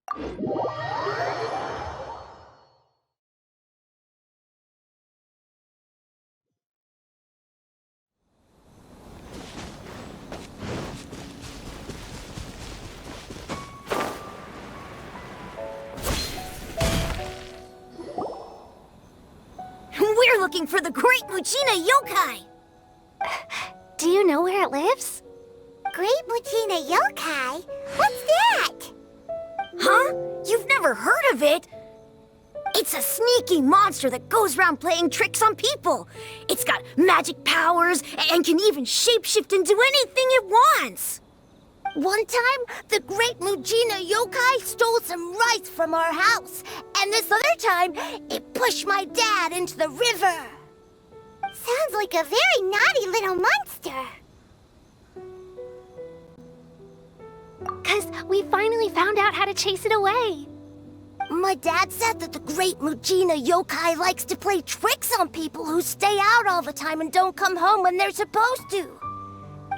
We're looking for the Great Muchina Yokai! Do you know where it lives? Great Muchina Yokai? What's that? Huh? You've never heard of it? It's a sneaky monster that goes around playing tricks on people. It's got magic powers and can even shapeshift into anything it wants. One time, the Great Muchina Yokai stole some rice from our house. And this other time, it pushed my dad into the river. Sounds like a very naughty little monster. 'Cause we finally found out how to chase it away. My dad said that the Great Muchina Yokai likes to play tricks on people who stay out all the time and don't come home when they're supposed to.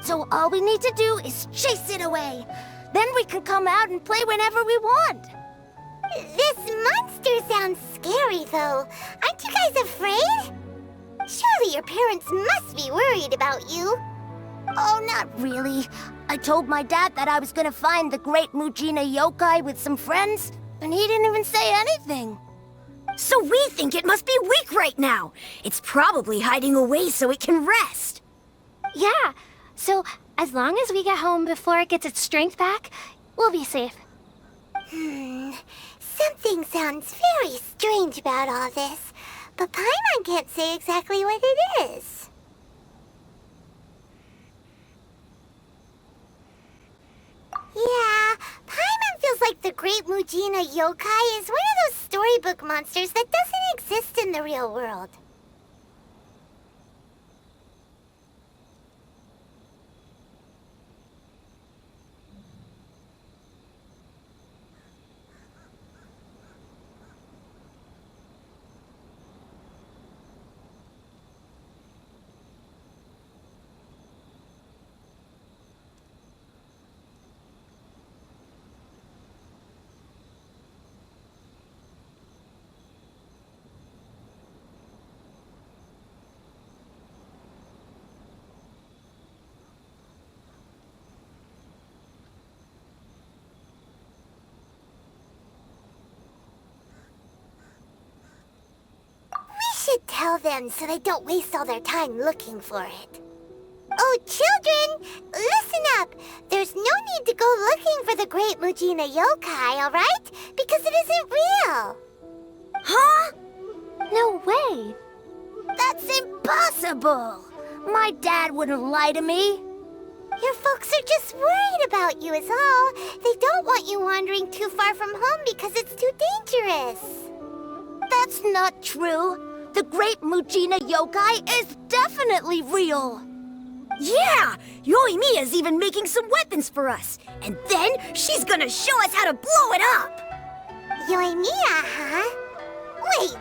So all we need to do is chase it away. Then we can come out and play whenever we want. This monster sounds scary, though. Aren't you guys afraid? Surely your parents must be worried about you. Oh, not really. I told my dad that I was gonna find the Great Muchina Yokai with some friends, and he didn't even say anything. So we think it must be weak right now. It's probably hiding away so it can rest. Yeah, so as long as we get home before it gets its strength back, we'll be safe. Something sounds very strange about all this, but Paimon can't say exactly what it is. Yeah, Paimon feels like the Great Muchina Yokai is one of those storybook monsters that doesn't exist in the real world. Should tell them so they don't waste all their time looking for it. Oh, children, listen up. There's no need to go looking for the Great Muchina Yokai, all right? Because it isn't real. Huh? No way. That's impossible. My dad wouldn't lie to me. Your folks are just worried about you is all. They don't want you wandering too far from home because it's too dangerous. That's not true. The Great Muchina Yokai is definitely real. Yeah! Yoimiya's even making some weapons for us. And then she's gonna show us how to blow it up! Yoimiya, huh? Wait,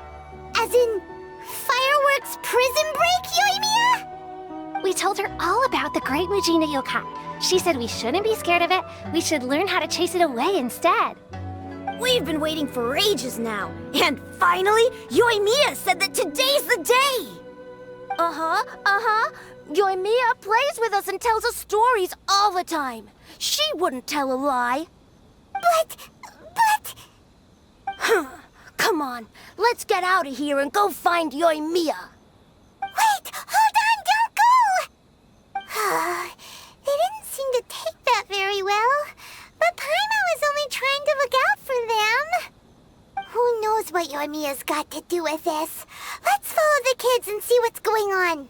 as in fireworks prison break, Yoimiya? We told her all about the Great Muchina Yokai. She said we shouldn't be scared of it. We should learn how to chase it away instead. We've been waiting for ages now. And finally, Yoimiya said that today's the day! Yoimiya plays with us and tells us stories all the time. She wouldn't tell a lie. But... Come on, let's get out of here and go find Yoimiya. Wait, hold on, don't go! They didn't seem to take that very well. But Paimon was only trying to look out for them. Who knows what Yoimiya's got to do with this? Let's follow the kids and see what's going on.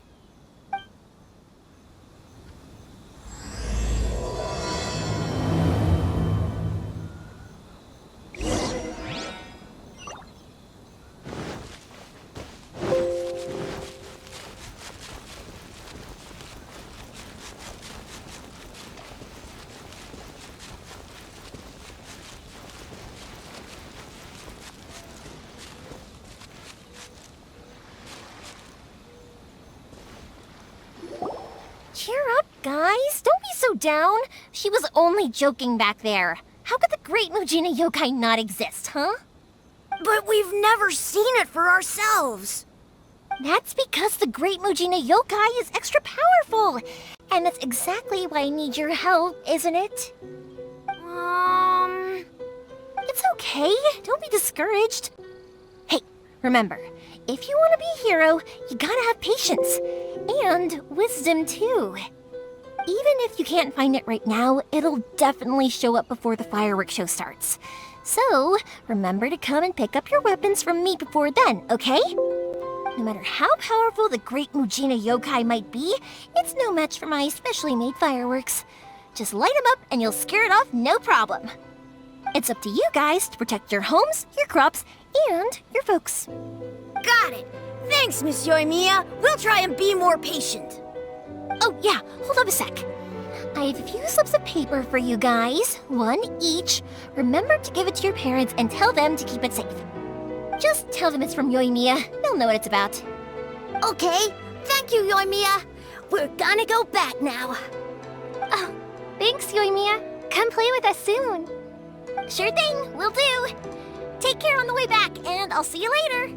Cheer up, guys. Don't be so down. She was only joking back there. How could the Great Mujina Yokai not exist, huh? But we've never seen it for ourselves. That's because the Great Mujina Yokai is extra powerful. And that's exactly why I need your help, isn't it? It's okay. Don't be discouraged. Hey, remember, if you want to be a hero, you gotta have patience. And wisdom, too. Even if you can't find it right now, it'll definitely show up before the fireworks show starts. So, remember to come and pick up your weapons from me before then, okay? No matter how powerful the Great Mujina Yokai might be, it's no match for my specially made fireworks. Just light them up and you'll scare it off no problem. It's up to you guys to protect your homes, your crops, and your folks. Got it. Thanks, Miss Yoimiya. We'll try and be more patient. Oh yeah, hold up a sec. I have a few slips of paper for you guys, one each. Remember to give it to your parents and tell them to keep it safe. Just tell them it's from Yoimiya. They'll know what it's about. Okay, thank you, Yoimiya. We're gonna go back now. Oh, thanks, Yoimiya. Come play with us soon. Sure thing, will do. Take care on the way back, and I'll see you later.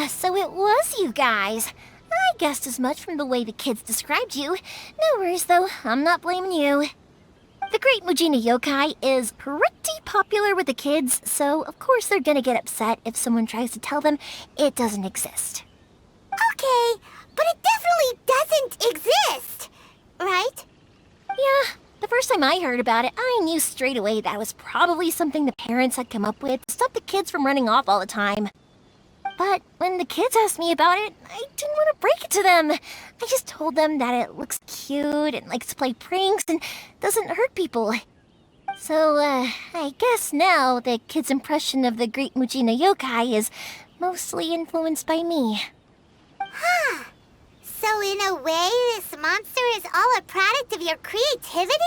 So it was you guys. I guessed as much from the way the kids described you. No worries, though. I'm not blaming you. The Great Mujina Yokai is pretty popular with the kids, so of course they're gonna get upset if someone tries to tell them it doesn't exist. Okay, but it definitely doesn't exist, right? Yeah, the first time I heard about it, I knew straight away that was probably something the parents had come up with to stop the kids from running off all the time. But when the kids asked me about it, I didn't want to break it to them. I just told them that it looks cute and likes to play pranks and doesn't hurt people. So, I guess now the kids' impression of the Great Mujina Yokai is mostly influenced by me. Huh. So in a way, this monster is all a product of your creativity?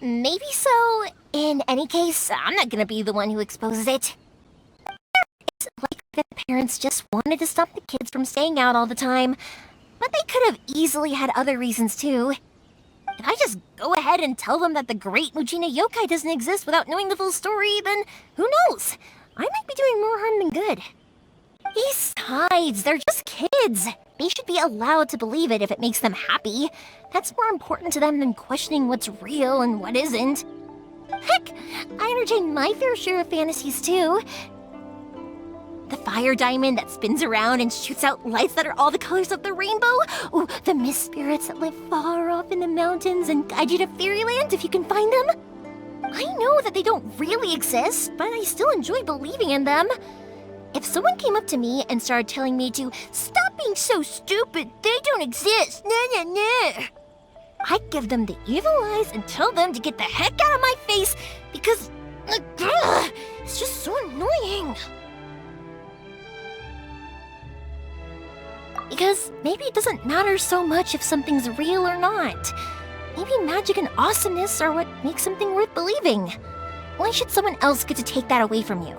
Maybe so. In any case, I'm not gonna be the one who exposes it. It's like the parents just wanted to stop the kids from staying out all the time, but they could have easily had other reasons too. If I just go ahead and tell them that the Great Mujina Yokai doesn't exist without knowing the full story, then who knows? I might be doing more harm than good. Besides, they're just kids. They should be allowed to believe it if it makes them happy. That's more important to them than questioning what's real and what isn't. Heck, I entertain my fair share of fantasies too. The fire diamond that spins around and shoots out lights that are all the colors of the rainbow. Ooh, the mist spirits that live far off in the mountains and guide you to fairyland if you can find them. I know that they don't really exist, but I still enjoy believing in them. If someone came up to me and started telling me to stop being so stupid, they don't exist, nah. I'd give them the evil eyes and tell them to get the heck out of my face because, it's just so annoying. Because maybe it doesn't matter so much if something's real or not. Maybe magic and awesomeness are what makes something worth believing. Why should someone else get to take that away from you?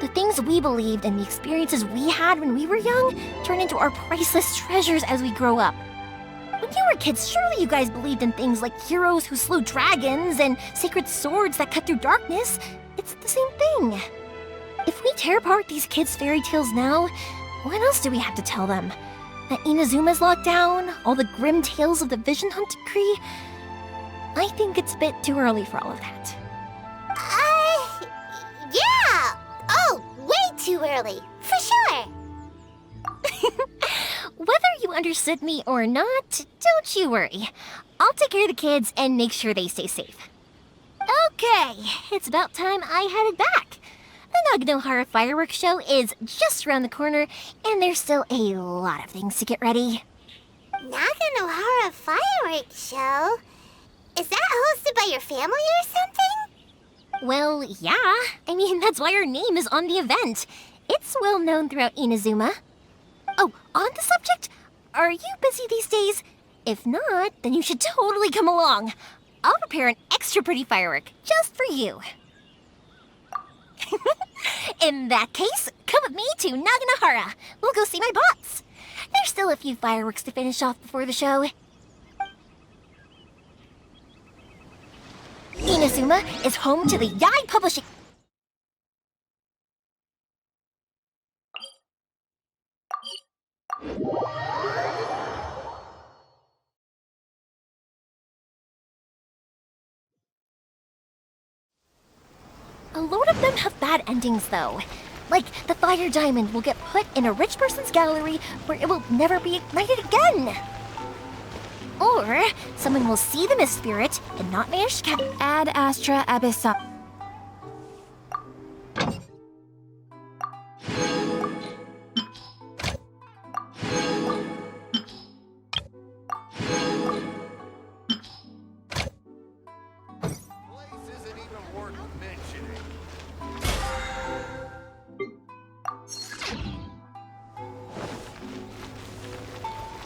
The things we believed and the experiences we had when we were young turn into our priceless treasures as we grow up. When you were kids, surely you guys believed in things like heroes who slew dragons and sacred swords that cut through darkness. It's the same thing. If we tear apart these kids' fairy tales now, what else do we have to tell them? That Inazuma's locked down? All the grim tales of the Vision Hunt decree? I think it's a bit too early for all of that. Yeah! Oh, way too early, for sure! Whether you understood me or not, don't you worry. I'll take care of the kids and make sure they stay safe. Okay, it's about time I headed back. The Naganohara fireworks show is just around the corner, and there's still a lot of things to get ready. Naganohara fireworks show? Is that hosted by your family or something? Well, yeah. I mean, that's why our name is on the event. It's well known throughout Inazuma. Oh, on the subject, are you busy these days? If not, then you should totally come along. I'll prepare an extra pretty firework just for you. In that case, come with me to Naganohara. We'll go see my boss. There's still a few fireworks to finish off before the show. Inazuma is home to the Yai Publishing... A load of them have bad endings, though. Like, the fire diamond will get put in a rich person's gallery where it will never be ignited again. Or, someone will see the mist spirit and not manage to Ad Astra Abyssa.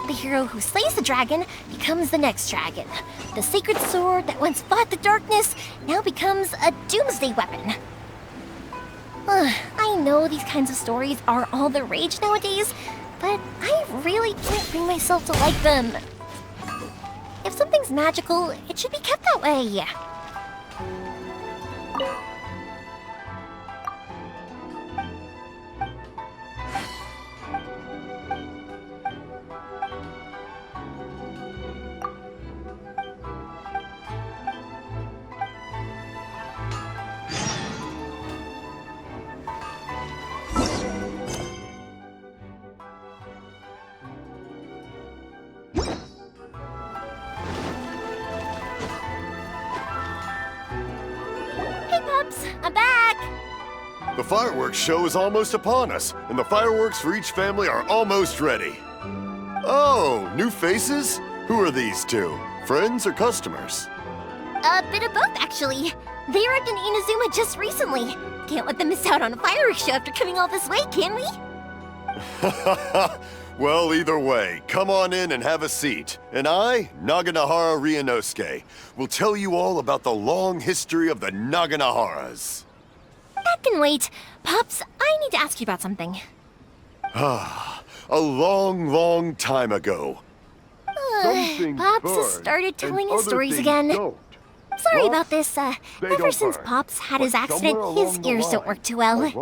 The hero who slays the dragon becomes the next dragon. The sacred sword that once fought the darkness now becomes a doomsday weapon. I know these kinds of stories are all the rage nowadays, but I really can't bring myself to like them. If something's magical, it should be kept that way. I'm back! The fireworks show is almost upon us, and the fireworks for each family are almost ready. Oh, new faces? Who are these two? Friends or customers? A bit of both, actually. They arrived in Inazuma just recently. Can't let them miss out on a fireworks show after coming all this way, can we? Well, either way, come on in and have a seat. And I, Naganohara Ryunosuke, will tell you all about the long history of the Naganoharas. That can wait. Pops, I need to ask you about something. A long, long time ago. Pops has started telling his stories again. Sorry about this. Ever since Pops had his accident, his ears don't work too well. Really?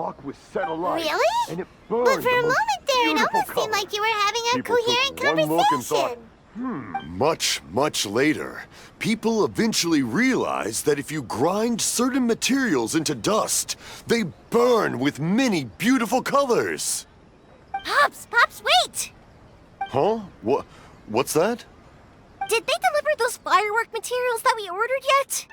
But for a moment there, it almost seemed like you were having a coherent conversation. Much, much later, people eventually realized that if you grind certain materials into dust, they burn with many beautiful colors. Pops, wait! Huh? What's that? Did they deliver those firework materials that we ordered yet?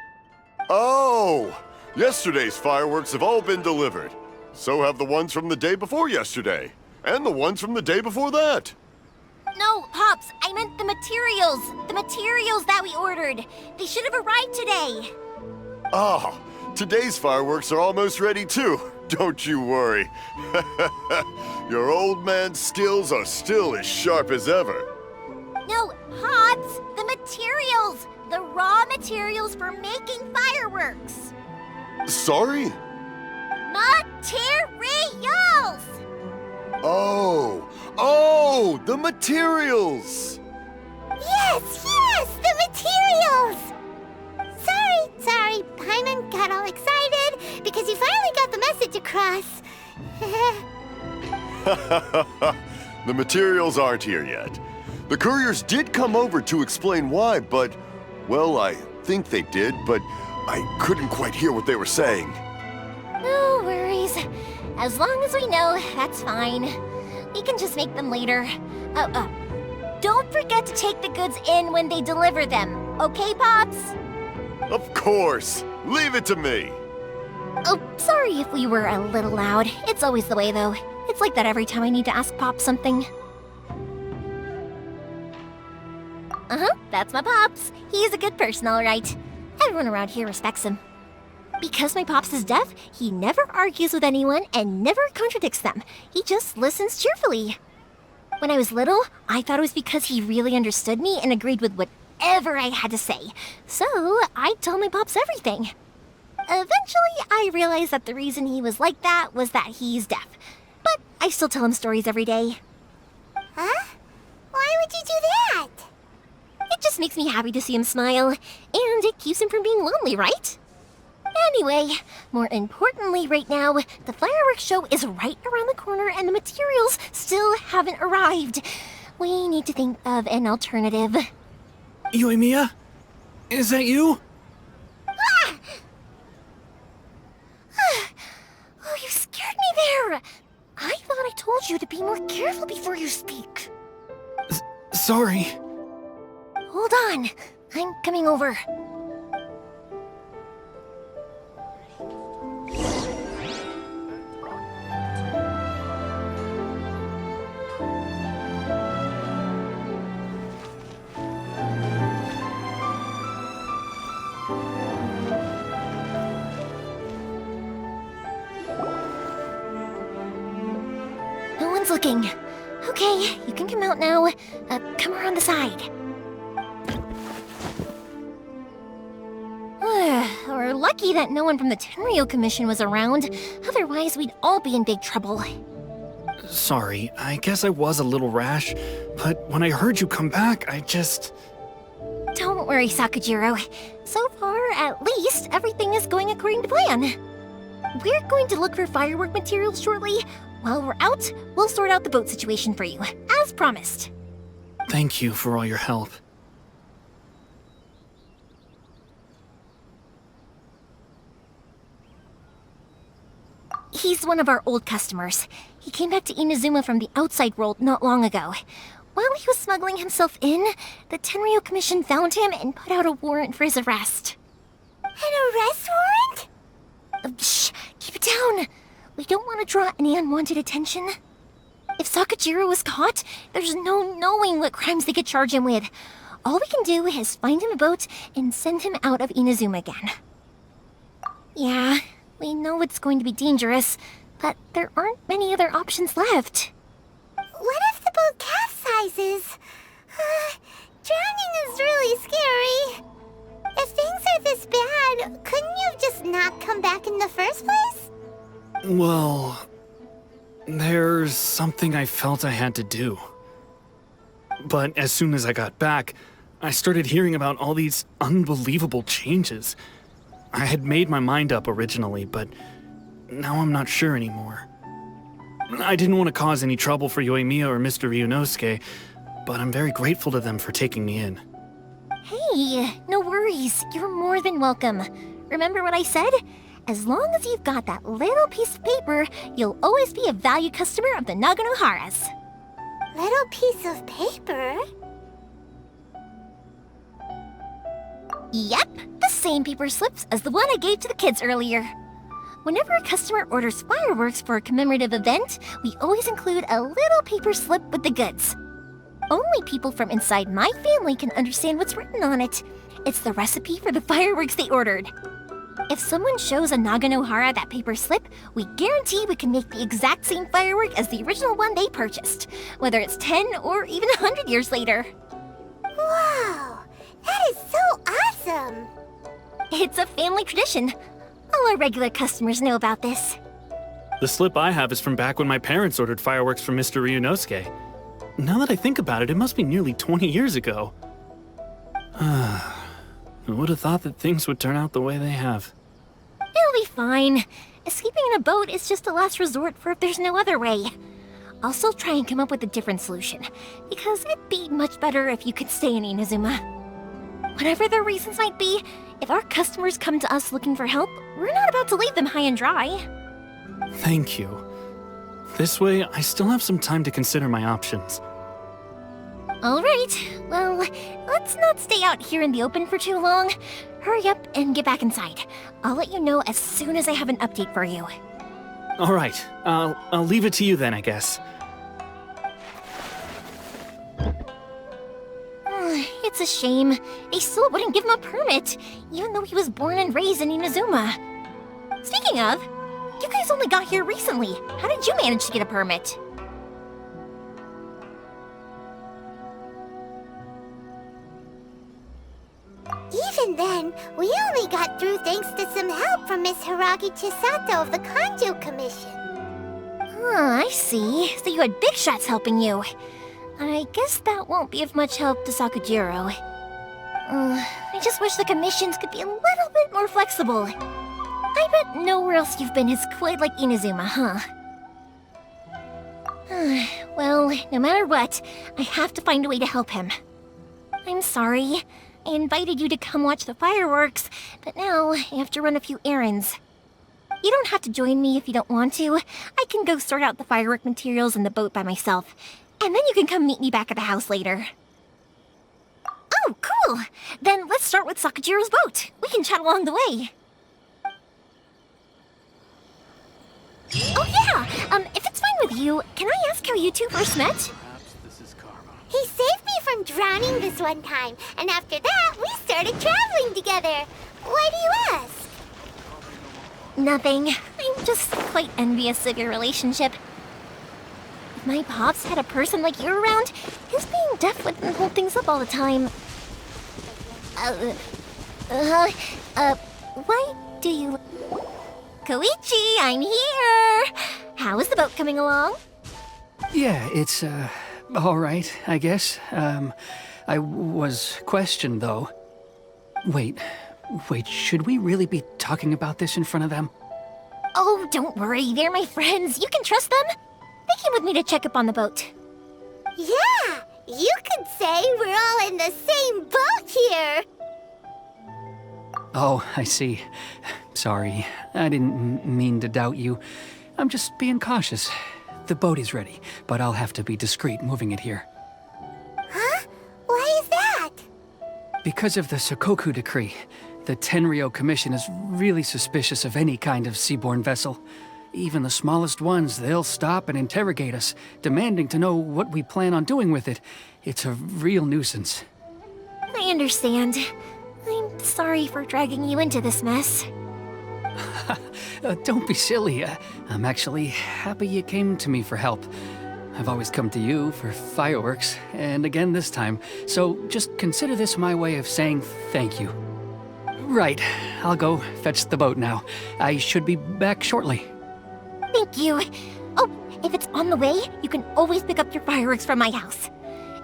Oh! Yesterday's fireworks have all been delivered. So have the ones from the day before yesterday. And the ones from the day before that. No, Pops, I meant the materials. The materials that we ordered. They should have arrived today. Ah, today's fireworks are almost ready too. Don't you worry. Your old man's skills are still as sharp as ever. No, Pops, the materials. The raw materials for making fireworks. Sorry? Materials! Oh, the materials! Yes, the materials! Sorry, Paimon got all excited because you finally got the message across. The materials aren't here yet. The couriers did come over to explain why, but, well, I think they did, but I couldn't quite hear what they were saying. No worries. As long as we know, that's fine. We can just make them later. Don't forget to take the goods in when they deliver them, okay, Pops? Of course. Leave it to me. Oh, sorry if we were a little loud. It's always the way, though. It's like that every time I need to ask Pops something. That's my Pops. He's a good person, all right. Everyone around here respects him. Because my Pops is deaf, he never argues with anyone and never contradicts them. He just listens cheerfully. When I was little, I thought it was because he really understood me and agreed with whatever I had to say. So, I told my Pops everything. Eventually, I realized that the reason he was like that was that he's deaf. But I still tell him stories every day. Huh? Why would you do that? It just makes me happy to see him smile, and it keeps him from being lonely, right? Anyway, more importantly right now, the fireworks show is right around the corner and the materials still haven't arrived. We need to think of an alternative. Yoimiya? Is that you? Oh, you scared me there! I thought I told you to be more careful before you speak. Sorry. Hold on, I'm coming over. No one's looking. Okay, you can come out now. Come around the side. We're lucky that no one from the Tenryo Commission was around. Otherwise, we'd all be in big trouble. Sorry, I guess I was a little rash, but when I heard you come back, I just... Don't worry, Sakujiro. So far, at least, everything is going according to plan. We're going to look for firework materials shortly. While we're out, we'll sort out the boat situation for you, as promised. Thank you for all your help. He's one of our old customers. He came back to Inazuma from the outside world not long ago. While he was smuggling himself in, the Tenryo Commission found him and put out a warrant for his arrest. An arrest warrant? Shh! Keep it down! We don't want to draw any unwanted attention. If Sakujiro was caught, there's no knowing what crimes they could charge him with. All we can do is find him a boat and send him out of Inazuma again. Yeah, we know it's going to be dangerous, but there aren't many other options left. What if the boat capsizes? Drowning is really scary. If things are this bad, couldn't you have just not come back in the first place? Well, there's something I felt I had to do. But as soon as I got back, I started hearing about all these unbelievable changes. I had made my mind up originally, but now I'm not sure anymore. I didn't want to cause any trouble for Yoimiya or Mr. Ryunosuke, but I'm very grateful to them for taking me in. Hey, no worries. You're more than welcome. Remember what I said? As long as you've got that little piece of paper, you'll always be a valued customer of the Naganoharas. Little piece of paper? Yep, the same paper slips as the one I gave to the kids earlier. Whenever a customer orders fireworks for a commemorative event, we always include a little paper slip with the goods. Only people from inside my family can understand what's written on it. It's the recipe for the fireworks they ordered. If someone shows a Naganohara that paper slip, we guarantee we can make the exact same firework as the original one they purchased, whether it's 10 or even 100 years later. Wow, that is so awesome! It's a family tradition. All our regular customers know about this. The slip I have is from back when my parents ordered fireworks from Mr. Ryunosuke. Now that I think about it, it must be nearly 20 years ago. I would have thought that things would turn out the way they have. It'll be fine. Escaping in a boat is just a last resort for if there's no other way. I'll still try and come up with a different solution, because it'd be much better if you could stay in Inazuma. Whatever their reasons might be, if our customers come to us looking for help, we're not about to leave them high and dry. Thank you. This way, I still have some time to consider my options. All right, well, let's not stay out here in the open for too long. Hurry up and get back inside. I'll let you know as soon as I have an update for you. All right, I'll leave it to you then, I guess. It's a shame. They still wouldn't give him a permit, even though he was born and raised in Inazuma. Speaking of, you guys only got here recently. How did you manage to get a permit? Even Even then, we only got through thanks to some help from Miss Hiragi Chisato of the Kanjo Commission. I see. So you had big shots helping you. I guess that won't be of much help to Sakujiro. I just wish the commissions could be a little bit more flexible. I bet nowhere else you've been is quite like Inazuma, huh? Well, no matter what, I have to find a way to help him. I'm sorry. I invited you to come watch the fireworks, but now I have to run a few errands. You don't have to join me if you don't want to. I can go sort out the firework materials in the boat by myself, and then you can come meet me back at the house later. Oh, cool! Then let's start with Sakujiro's boat. We can chat along the way. Oh yeah! If it's fine with you, can I ask how you two first met? Perhaps this is karma. He saved me from drowning this one time, and after that, we started traveling together. Why do you ask? Nothing. I'm just quite envious of your relationship. If my pops had a person like you around, his being deaf wouldn't hold things up all the time. Why do you... Koichi, I'm here! How is the boat coming along? Yeah, it's, all right, I guess. I was questioned, though. Wait, should we really be talking about this in front of them? Oh, don't worry, they're my friends. You can trust them. They came with me to check up on the boat. Yeah, you could say we're all in the same boat here. Oh, I see. Sorry, I didn't mean to doubt you. I'm just being cautious. The boat is ready, but I'll have to be discreet moving it here. Huh? Why is that? Because of the Sokoku decree, the Tenryo Commission is really suspicious of any kind of seaborne vessel. Even the smallest ones, they'll stop and interrogate us, demanding to know what we plan on doing with it. It's a real nuisance. I understand. I'm sorry for dragging you into this mess. Don't be silly. I'm actually happy you came to me for help. I've always come to you for fireworks, and again this time, so just consider this my way of saying thank you. Right, I'll go fetch the boat now. I should be back shortly. Thank you. Oh, if it's on the way, you can always pick up your fireworks from my house.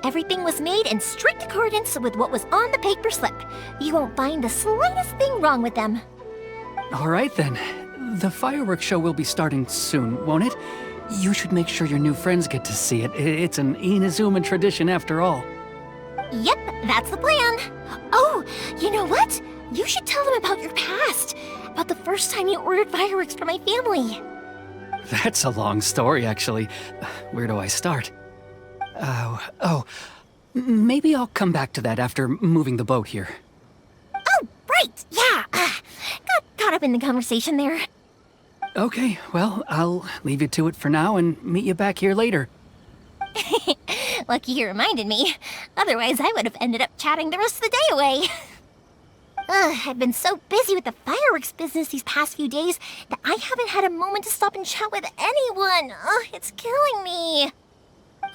Everything was made in strict accordance with what was on the paper slip. You won't find the slightest thing wrong with them. All right then. The fireworks show will be starting soon, won't it? You should make sure your new friends get to see it. It's an Inazuma tradition after all. Yep, that's the plan. Oh, you know what? You should tell them about your past. About the first time you ordered fireworks for my family. That's a long story, actually. Where do I start? Maybe I'll come back to that after moving the boat here. Oh, right, yeah. Got caught up in the conversation there. Okay, well, I'll leave you to it for now and meet you back here later. Lucky you reminded me. Otherwise, I would have ended up chatting the rest of the day away. I've been so busy with the fireworks business these past few days that I haven't had a moment to stop and chat with anyone. It's killing me.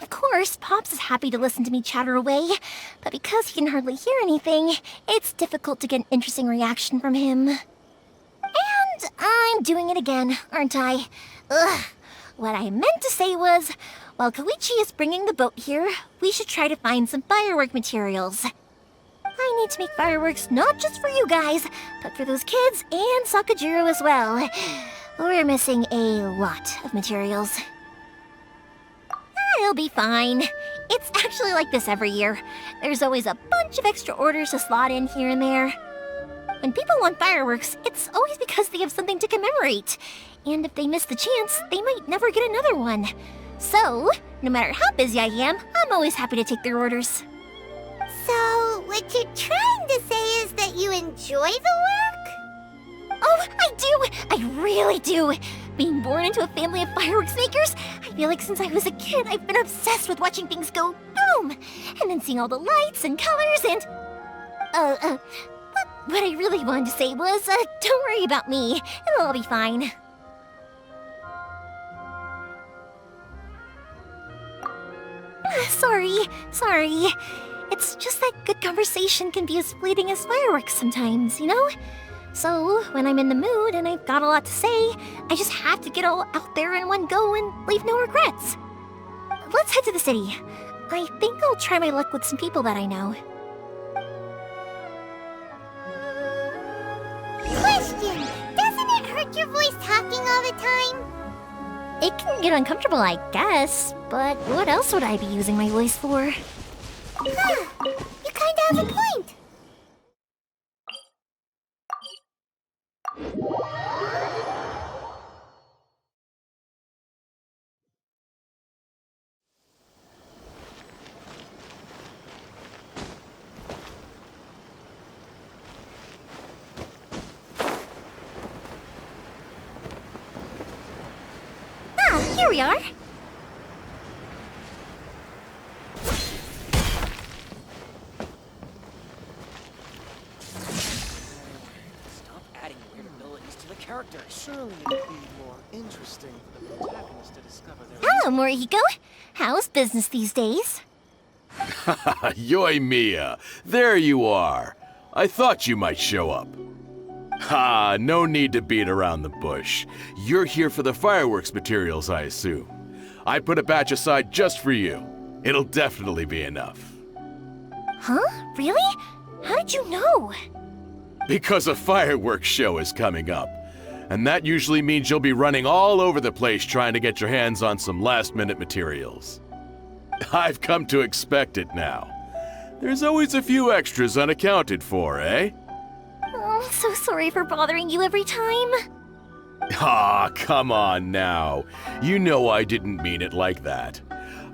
Of course, Pops is happy to listen to me chatter away, but because he can hardly hear anything, it's difficult to get an interesting reaction from him. And I'm doing it again, aren't I? What I meant to say was, while Koichi is bringing the boat here, we should try to find some firework materials. I need to make fireworks not just for you guys, but for those kids and Sakujiro as well. We're missing a lot of materials. It'll be fine. It's actually like this every year. There's always a bunch of extra orders to slot in here and there. When people want fireworks, it's always because they have something to commemorate. And if they miss the chance, they might never get another one. So, no matter how busy I am, I'm always happy to take their orders. So, what you're trying to say is that you enjoy the work? Oh, I do! I really do! Being born into a family of fireworks makers, I feel like since I was a kid, I've been obsessed with watching things go boom! And then seeing all the lights and colors and... What I really wanted to say was, don't worry about me. It'll all be fine. Sorry. It's just that good conversation can be as fleeting as fireworks sometimes, you know? So, when I'm in the mood and I've got a lot to say, I just have to get all out there in one go and leave no regrets. Let's head to the city. I think I'll try my luck with some people that I know. Question! Doesn't it hurt your voice talking all the time? It can get uncomfortable, I guess, but what else would I be using my voice for? Huh. You kinda have a point. Here we are. Stop adding weird abilities to the characters. Surely it would be more interesting for the protagonist to discover their Hello, Morihiko. How's business these days? Yoimiya, there you are. I thought you might show up. Ha, no need to beat around the bush. You're here for the fireworks materials, I assume. I put a batch aside just for you. It'll definitely be enough. Huh? Really? How did you know? Because a fireworks show is coming up. And that usually means you'll be running all over the place trying to get your hands on some last-minute materials. I've come to expect it now. There's always a few extras unaccounted for, eh? Oh, I'm so sorry for bothering you every time. Ah, come on now. You know I didn't mean it like that.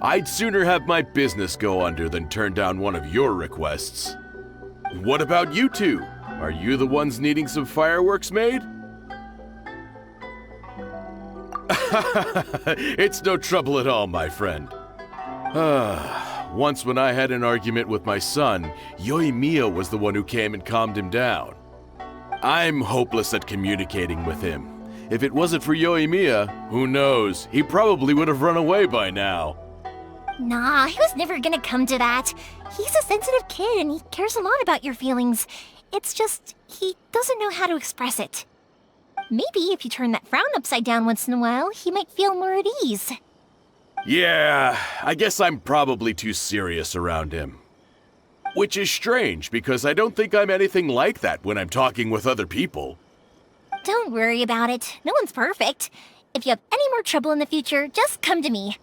I'd sooner have my business go under than turn down one of your requests. What about you two? Are you the ones needing some fireworks made? It's no trouble at all, my friend. Once when I had an argument with my son, Yoimiya was the one who came and calmed him down. I'm hopeless at communicating with him. If it wasn't for Yoimiya, who knows, he probably would have run away by now. Nah, he was never gonna come to that. He's a sensitive kid and he cares a lot about your feelings. It's just, he doesn't know how to express it. Maybe if you turn that frown upside down once in a while, he might feel more at ease. Yeah, I guess I'm probably too serious around him. Which is strange, because I don't think I'm anything like that when I'm talking with other people. Don't worry about it. No one's perfect. If you have any more trouble in the future, just come to me.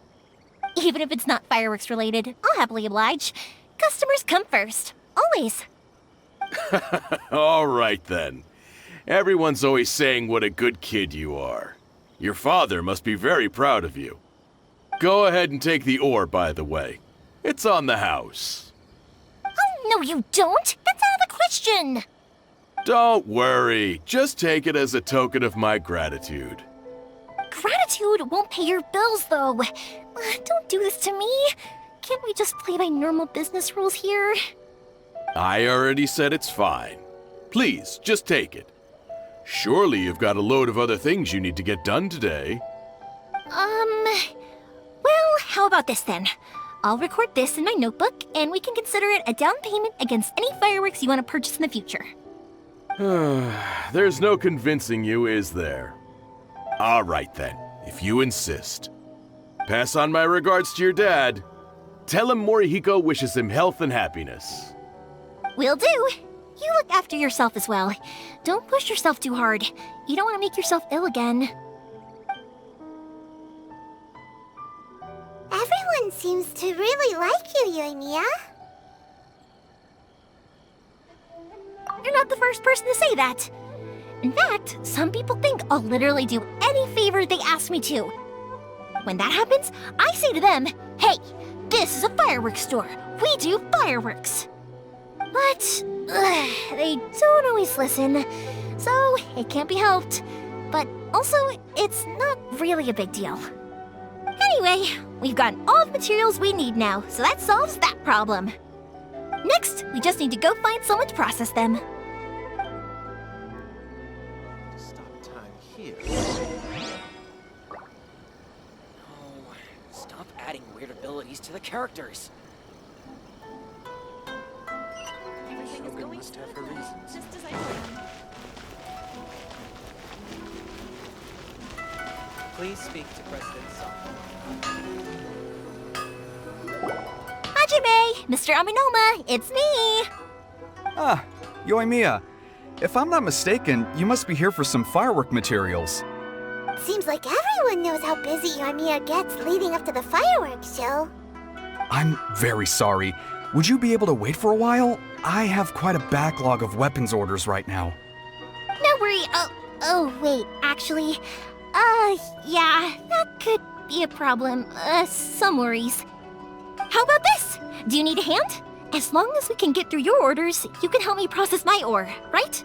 Even if it's not fireworks related, I'll happily oblige. Customers come first. Always. All right then. Everyone's always saying what a good kid you are. Your father must be very proud of you. Go ahead and take the ore, by the way. It's on the house. Oh, no you don't! That's out of the question! Don't worry. Just take it as a token of my gratitude. Gratitude won't pay your bills, though. Don't do this to me. Can't we just play by normal business rules here? I already said it's fine. Please, just take it. Surely you've got a load of other things you need to get done today. Well, how about this then? I'll record this in my notebook, and we can consider it a down payment against any fireworks you want to purchase in the future. There's no convincing you, is there? All right then, if you insist. Pass on my regards to your dad. Tell him Morihiko wishes him health and happiness. Will do. You look after yourself as well. Don't push yourself too hard. You don't want to make yourself ill again. Everyone seems to really like you, Yoimiya. You're not the first person to say that. In fact, some people think I'll literally do any favor they ask me to. When that happens, I say to them, hey, this is a fireworks store. We do fireworks. But they don't always listen, so it can't be helped. But also, it's not really a big deal. Anyway, we've gotten all the materials we need now, so that solves that problem. Next, we just need to go find someone to process them. stop time here. Oh, stop adding weird abilities to the characters. Shogun must have her reasons. Just as I planned. Please speak to President Song. Hajime! Mr. Aminoma, it's me! Ah, Yoimiya. If I'm not mistaken, you must be here for some firework materials. Seems like everyone knows how busy Yoimiya gets leading up to the fireworks show. I'm very sorry. Would you be able to wait for a while? I have quite a backlog of weapons orders right now. No worry. Oh, wait, actually. Yeah, that could be a problem. Some worries. How about this? Do you need a hand? As long as we can get through your orders, you can help me process my ore, right?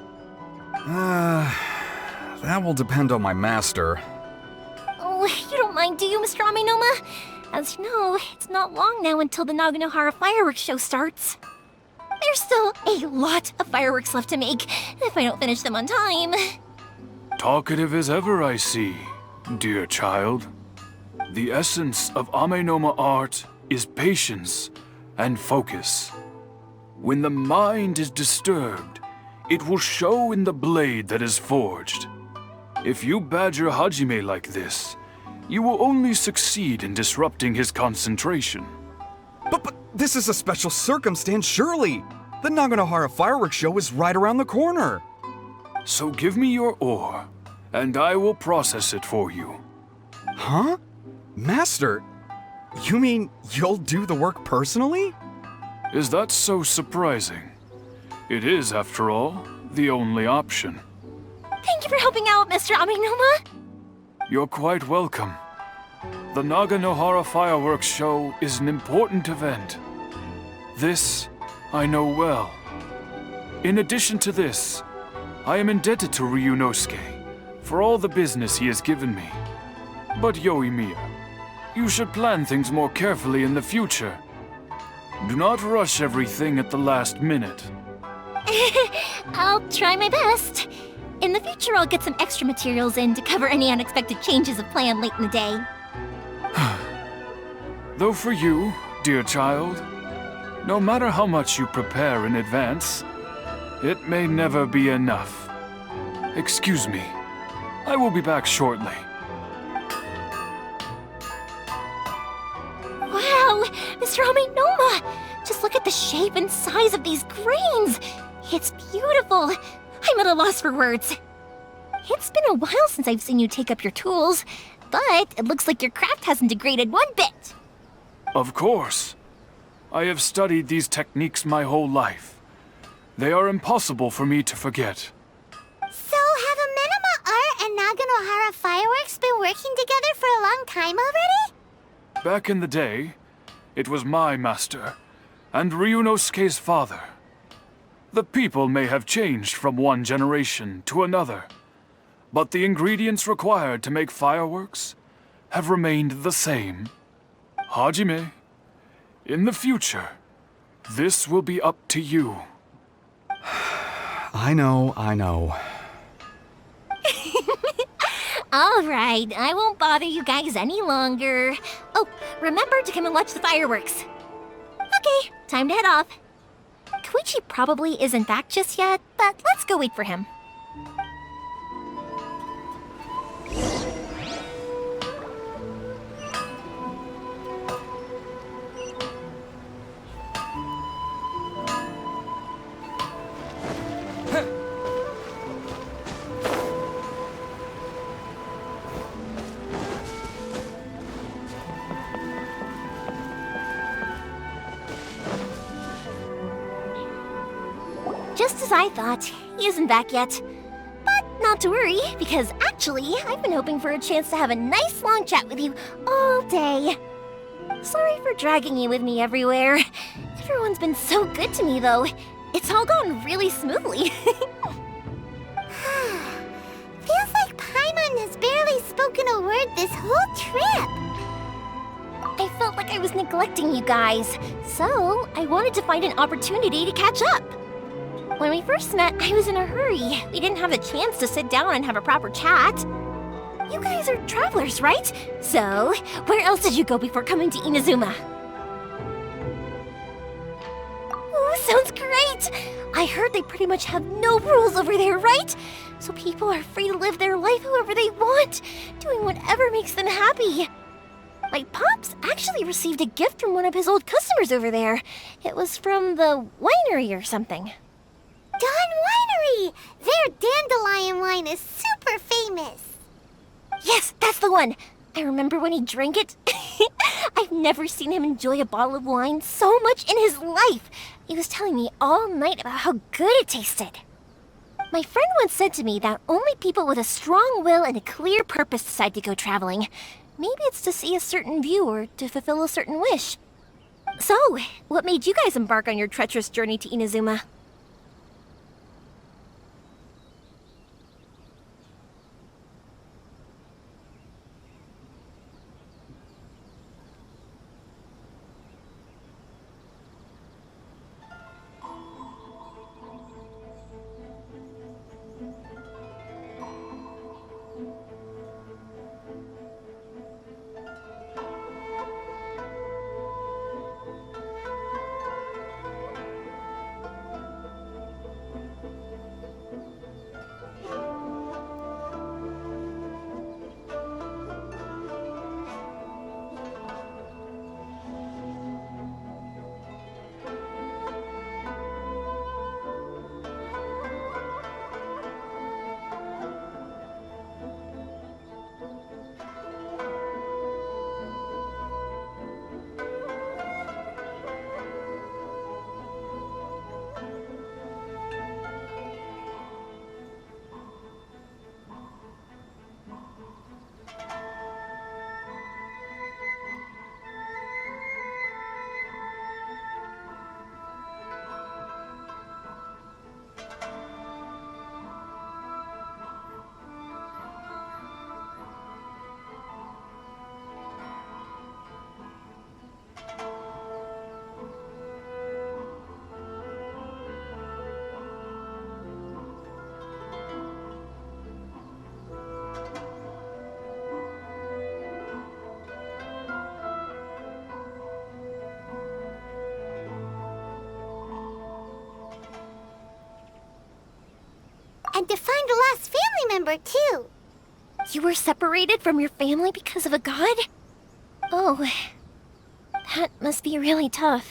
That will depend on my master. Oh, you don't mind, do you, Mr. Aminoma? As you know, it's not long now until the Naganohara fireworks show starts. There's still a lot of fireworks left to make, if I don't finish them on time. Talkative as ever, I see, dear child. The essence of Amenoma art is patience and focus. When the mind is disturbed, it will show in the blade that is forged. If you badger Hajime like this, you will only succeed in disrupting his concentration. But this is a special circumstance, surely. The Naganohara fireworks show is right around the corner. So give me your ore, and I will process it for you. Huh? Master? You mean you'll do the work personally? Is that so surprising? It is, after all, the only option. Thank you for helping out, Mr. Aminoma. You're quite welcome. The Naganohara fireworks show is an important event. This I know well. In addition to this, I am indebted to Ryunosuke for all the business he has given me. But Yoimiya, you should plan things more carefully in the future. Do not rush everything at the last minute. I'll try my best. In the future, I'll get some extra materials in to cover any unexpected changes of plan late in the day. Though for you, dear child, no matter how much you prepare in advance, it may never be enough. Excuse me. I will be back shortly. Wow, Mr. Aminoma! Just look at the shape and size of these grains! It's beautiful! I'm at a loss for words. It's been a while since I've seen you take up your tools, but it looks like your craft hasn't degraded one bit. Of course. I have studied these techniques my whole life. They are impossible for me to forget. So have Amenoma Art and Naganohara Fireworks been working together for a long time already? Back in the day, it was my master and Ryunosuke's father. The people may have changed from one generation to another, but the ingredients required to make fireworks have remained the same. Hajime, in the future, this will be up to you. I know. All right, I won't bother you guys any longer. Oh, remember to come and watch the fireworks. Okay, time to head off. Koichi probably isn't back just yet, but let's go wait for him. Just as I thought, he isn't back yet. But not to worry, because actually, I've been hoping for a chance to have a nice long chat with you all day. Sorry for dragging you with me everywhere. Everyone's been so good to me, though. It's all gone really smoothly. Feels like Paimon has barely spoken a word this whole trip. I felt like I was neglecting you guys, so I wanted to find an opportunity to catch up. When we first met, I was in a hurry. We didn't have the chance to sit down and have a proper chat. You guys are travelers, right? So, where else did you go before coming to Inazuma? Ooh, sounds great! I heard they pretty much have no rules over there, right? So people are free to live their life however they want, doing whatever makes them happy. My pops actually received a gift from one of his old customers over there. It was from the winery or something. Dawn Winery! Their dandelion wine is super famous. Yes, that's the one! I remember when he drank it. I've never seen him enjoy a bottle of wine so much in his life. He was telling me all night about how good it tasted. My friend once said to me that only people with a strong will and a clear purpose decide to go traveling. Maybe it's to see a certain view or to fulfill a certain wish. So, what made you guys embark on your treacherous journey to Inazuma? And to find the last family member, too. You were separated from your family because of a god? Oh, that must be really tough.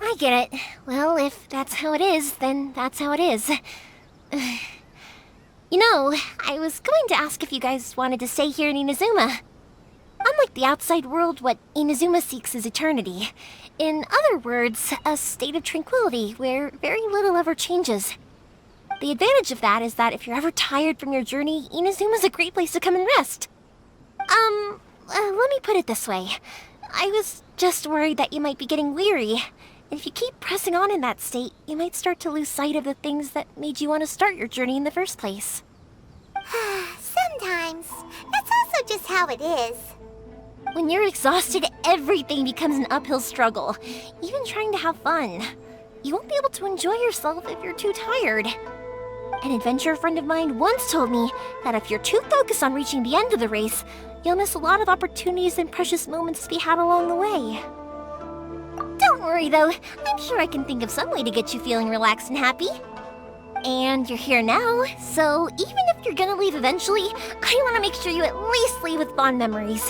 I get it. Well, if that's how it is, then that's how it is. You know, I was going to ask if you guys wanted to stay here in Inazuma. Unlike the outside world, what Inazuma seeks is eternity. In other words, a state of tranquility where very little ever changes. The advantage of that is that if you're ever tired from your journey, Inazuma's a great place to come and rest. let me put it this way. I was just worried that you might be getting weary. And if you keep pressing on in that state, you might start to lose sight of the things that made you want to start your journey in the first place. Sometimes. That's also just how it is. When you're exhausted, everything becomes an uphill struggle, even trying to have fun. You won't be able to enjoy yourself if you're too tired. An adventurer friend of mine once told me that if you're too focused on reaching the end of the race, you'll miss a lot of opportunities and precious moments to be had along the way. Don't worry though, I'm sure I can think of some way to get you feeling relaxed and happy. And you're here now, so even if you're gonna leave eventually, I want to make sure you at least leave with fond memories.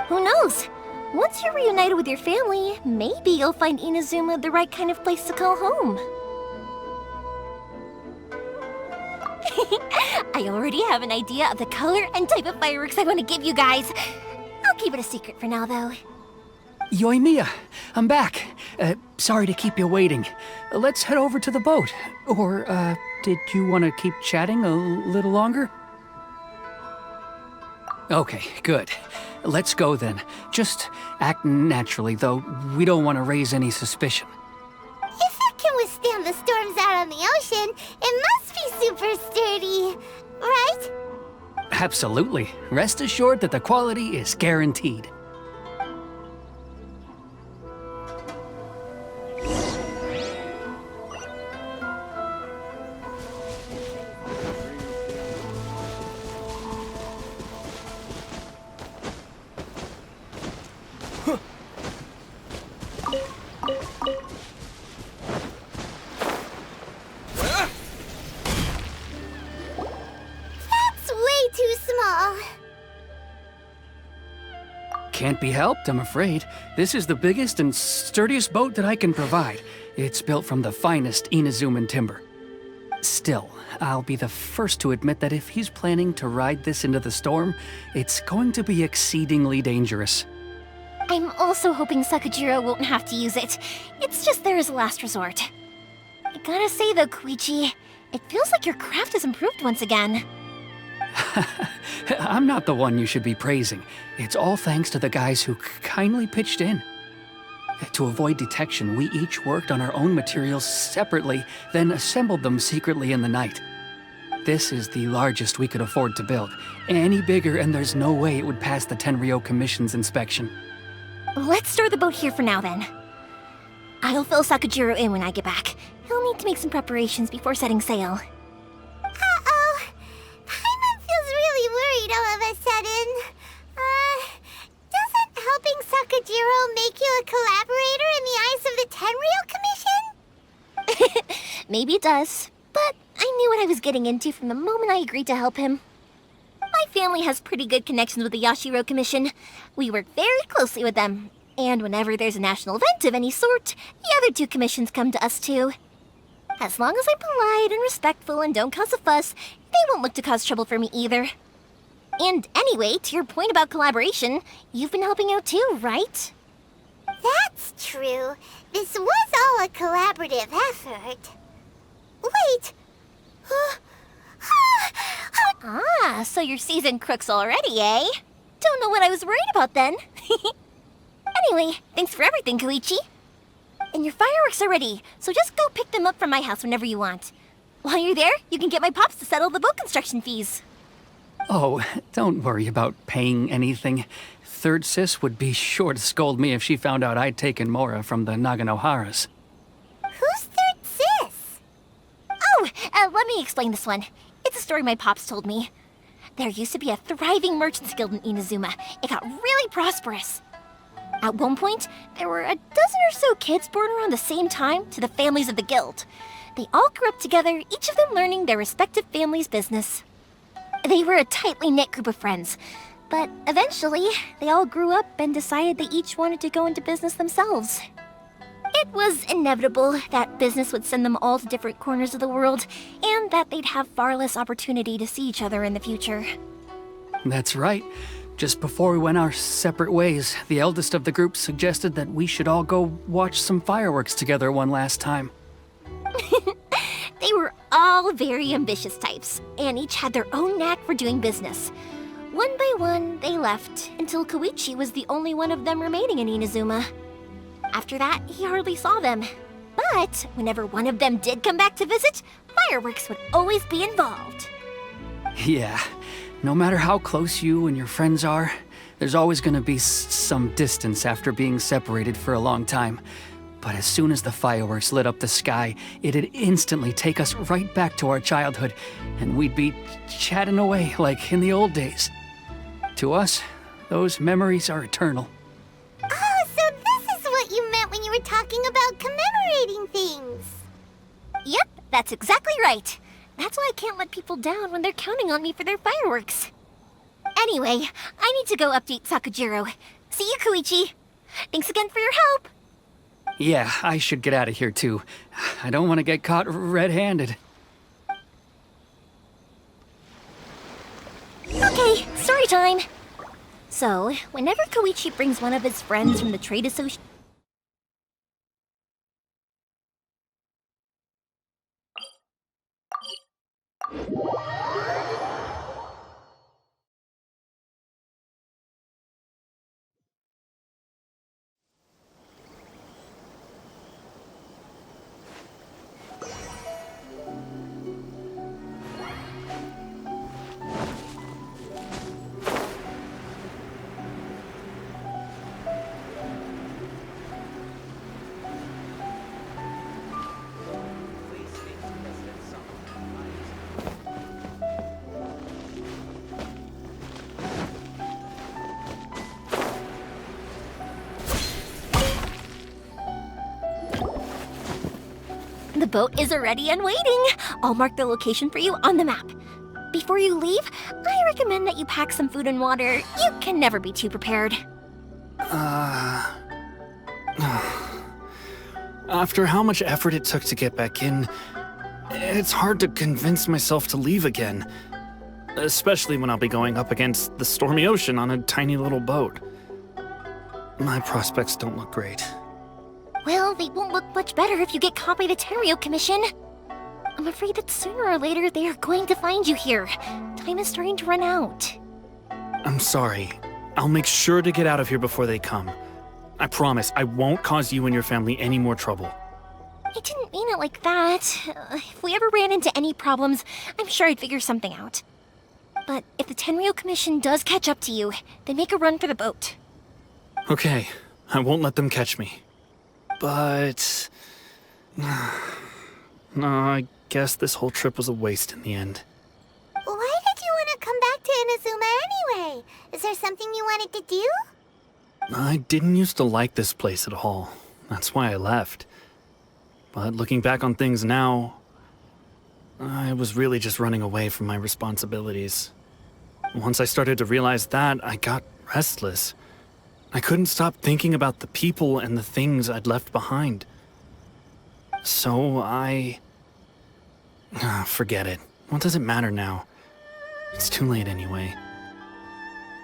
Who knows? Once you're reunited with your family, maybe you'll find Inazuma the right kind of place to call home. I already have an idea of the color and type of fireworks I want to give you guys. I'll keep it a secret for now, though. Yoimiya, I'm back. Sorry to keep you waiting. Let's head over to the boat. Or, did you want to keep chatting a little longer? Okay, good. Let's go then. Just act naturally, though we don't want to raise any suspicion. If it can withstand the storms out on the ocean, it must be super sturdy, right? Absolutely. Rest assured that the quality is guaranteed. Can't be helped, I'm afraid. This is the biggest and sturdiest boat that I can provide. It's built from the finest Inazuman timber. Still, I'll be the first to admit that if he's planning to ride this into the storm, it's going to be exceedingly dangerous. I'm also hoping Sakajiro won't have to use it. It's just there as a last resort. I gotta say though, Koichi, it feels like your craft has improved once again. I'm not the one you should be praising. It's all thanks to the guys who kindly pitched in. To avoid detection, we each worked on our own materials separately, then assembled them secretly in the night. This is the largest we could afford to build. Any bigger and there's no way it would pass the Tenryou Commission's inspection. Let's store the boat here for now then. I'll fill Sakajiro in when I get back. He'll need to make some preparations before setting sail. Uh-oh. Paimon feels really worried all of a sudden. Doesn't helping Sakajiro make you a collaborator in the eyes of the Tenryou Commission? Maybe it does, but I knew what I was getting into from the moment I agreed to help him. My family has pretty good connections with the Yashiro Commission. We work very closely with them, and whenever there's a national event of any sort, the other two commissions come to us too. As long as I'm polite and respectful and don't cause a fuss, they won't look to cause trouble for me either. And anyway, to your point about collaboration, you've been helping out too, right? That's true. This was all a collaborative effort. Wait! Ah, so you're seasoned crooks already, eh? Don't know what I was worried about then. Anyway, thanks for everything, Koichi. And your fireworks are ready, so just go pick them up from my house whenever you want. While you're there, you can get my pops to settle the boat construction fees. Oh, don't worry about paying anything. Third Sis would be sure to scold me if she found out I'd taken Mora from the Naganoharas. Who's Third Sis? Oh, let me explain this one. It's a story my pops told me. There used to be a thriving merchants guild in Inazuma. It got really prosperous. At one point, there were a dozen or so kids born around the same time to the families of the guild. They all grew up together, each of them learning their respective family's business. They were a tightly knit group of friends, but eventually, they all grew up and decided they each wanted to go into business themselves. It was inevitable that business would send them all to different corners of the world, and that they'd have far less opportunity to see each other in the future. That's right. Just before we went our separate ways, the eldest of the group suggested that we should all go watch some fireworks together one last time. They were all very ambitious types, and each had their own knack for doing business. One by one, they left, until Koichi was the only one of them remaining in Inazuma. After that, he hardly saw them. But whenever one of them did come back to visit, fireworks would always be involved. Yeah, no matter how close you and your friends are, there's always gonna be some distance after being separated for a long time. But as soon as the fireworks lit up the sky, it'd instantly take us right back to our childhood, and we'd be chatting away like in the old days. To us, those memories are eternal. Oh, so this is what you meant when you were talking about commemorating things. Yep, that's exactly right. That's why I can't let people down when they're counting on me for their fireworks. Anyway, I need to go update Sakujiro. See you, Koichi. Thanks again for your help. Yeah, I should get out of here too. I don't want to get caught red-handed. Okay, story time. So, whenever Koichi brings one of his friends from the trade association... The boat is ready and waiting. I'll mark the location for you on the map. Before you leave, I recommend that you pack some food and water. You can never be too prepared. After how much effort it took to get back in, it's hard to convince myself to leave again. Especially when I'll be going up against the stormy ocean on a tiny little boat. My prospects don't look great. Well, they won't look much better if you get caught by the Tenryou Commission. I'm afraid that sooner or later they are going to find you here. Time is starting to run out. I'm sorry. I'll make sure to get out of here before they come. I promise I won't cause you and your family any more trouble. I didn't mean it like that. If we ever ran into any problems, I'm sure I'd figure something out. But if the Tenryou Commission does catch up to you, then make a run for the boat. Okay, I won't let them catch me. But... no, I guess this whole trip was a waste in the end. Why did you want to come back to Inazuma anyway? Is there something you wanted to do? I didn't used to like this place at all. That's why I left. But looking back on things now, I was really just running away from my responsibilities. Once I started to realize that, I got restless. I couldn't stop thinking about the people and the things I'd left behind. So forget it. What does it matter now? It's too late anyway.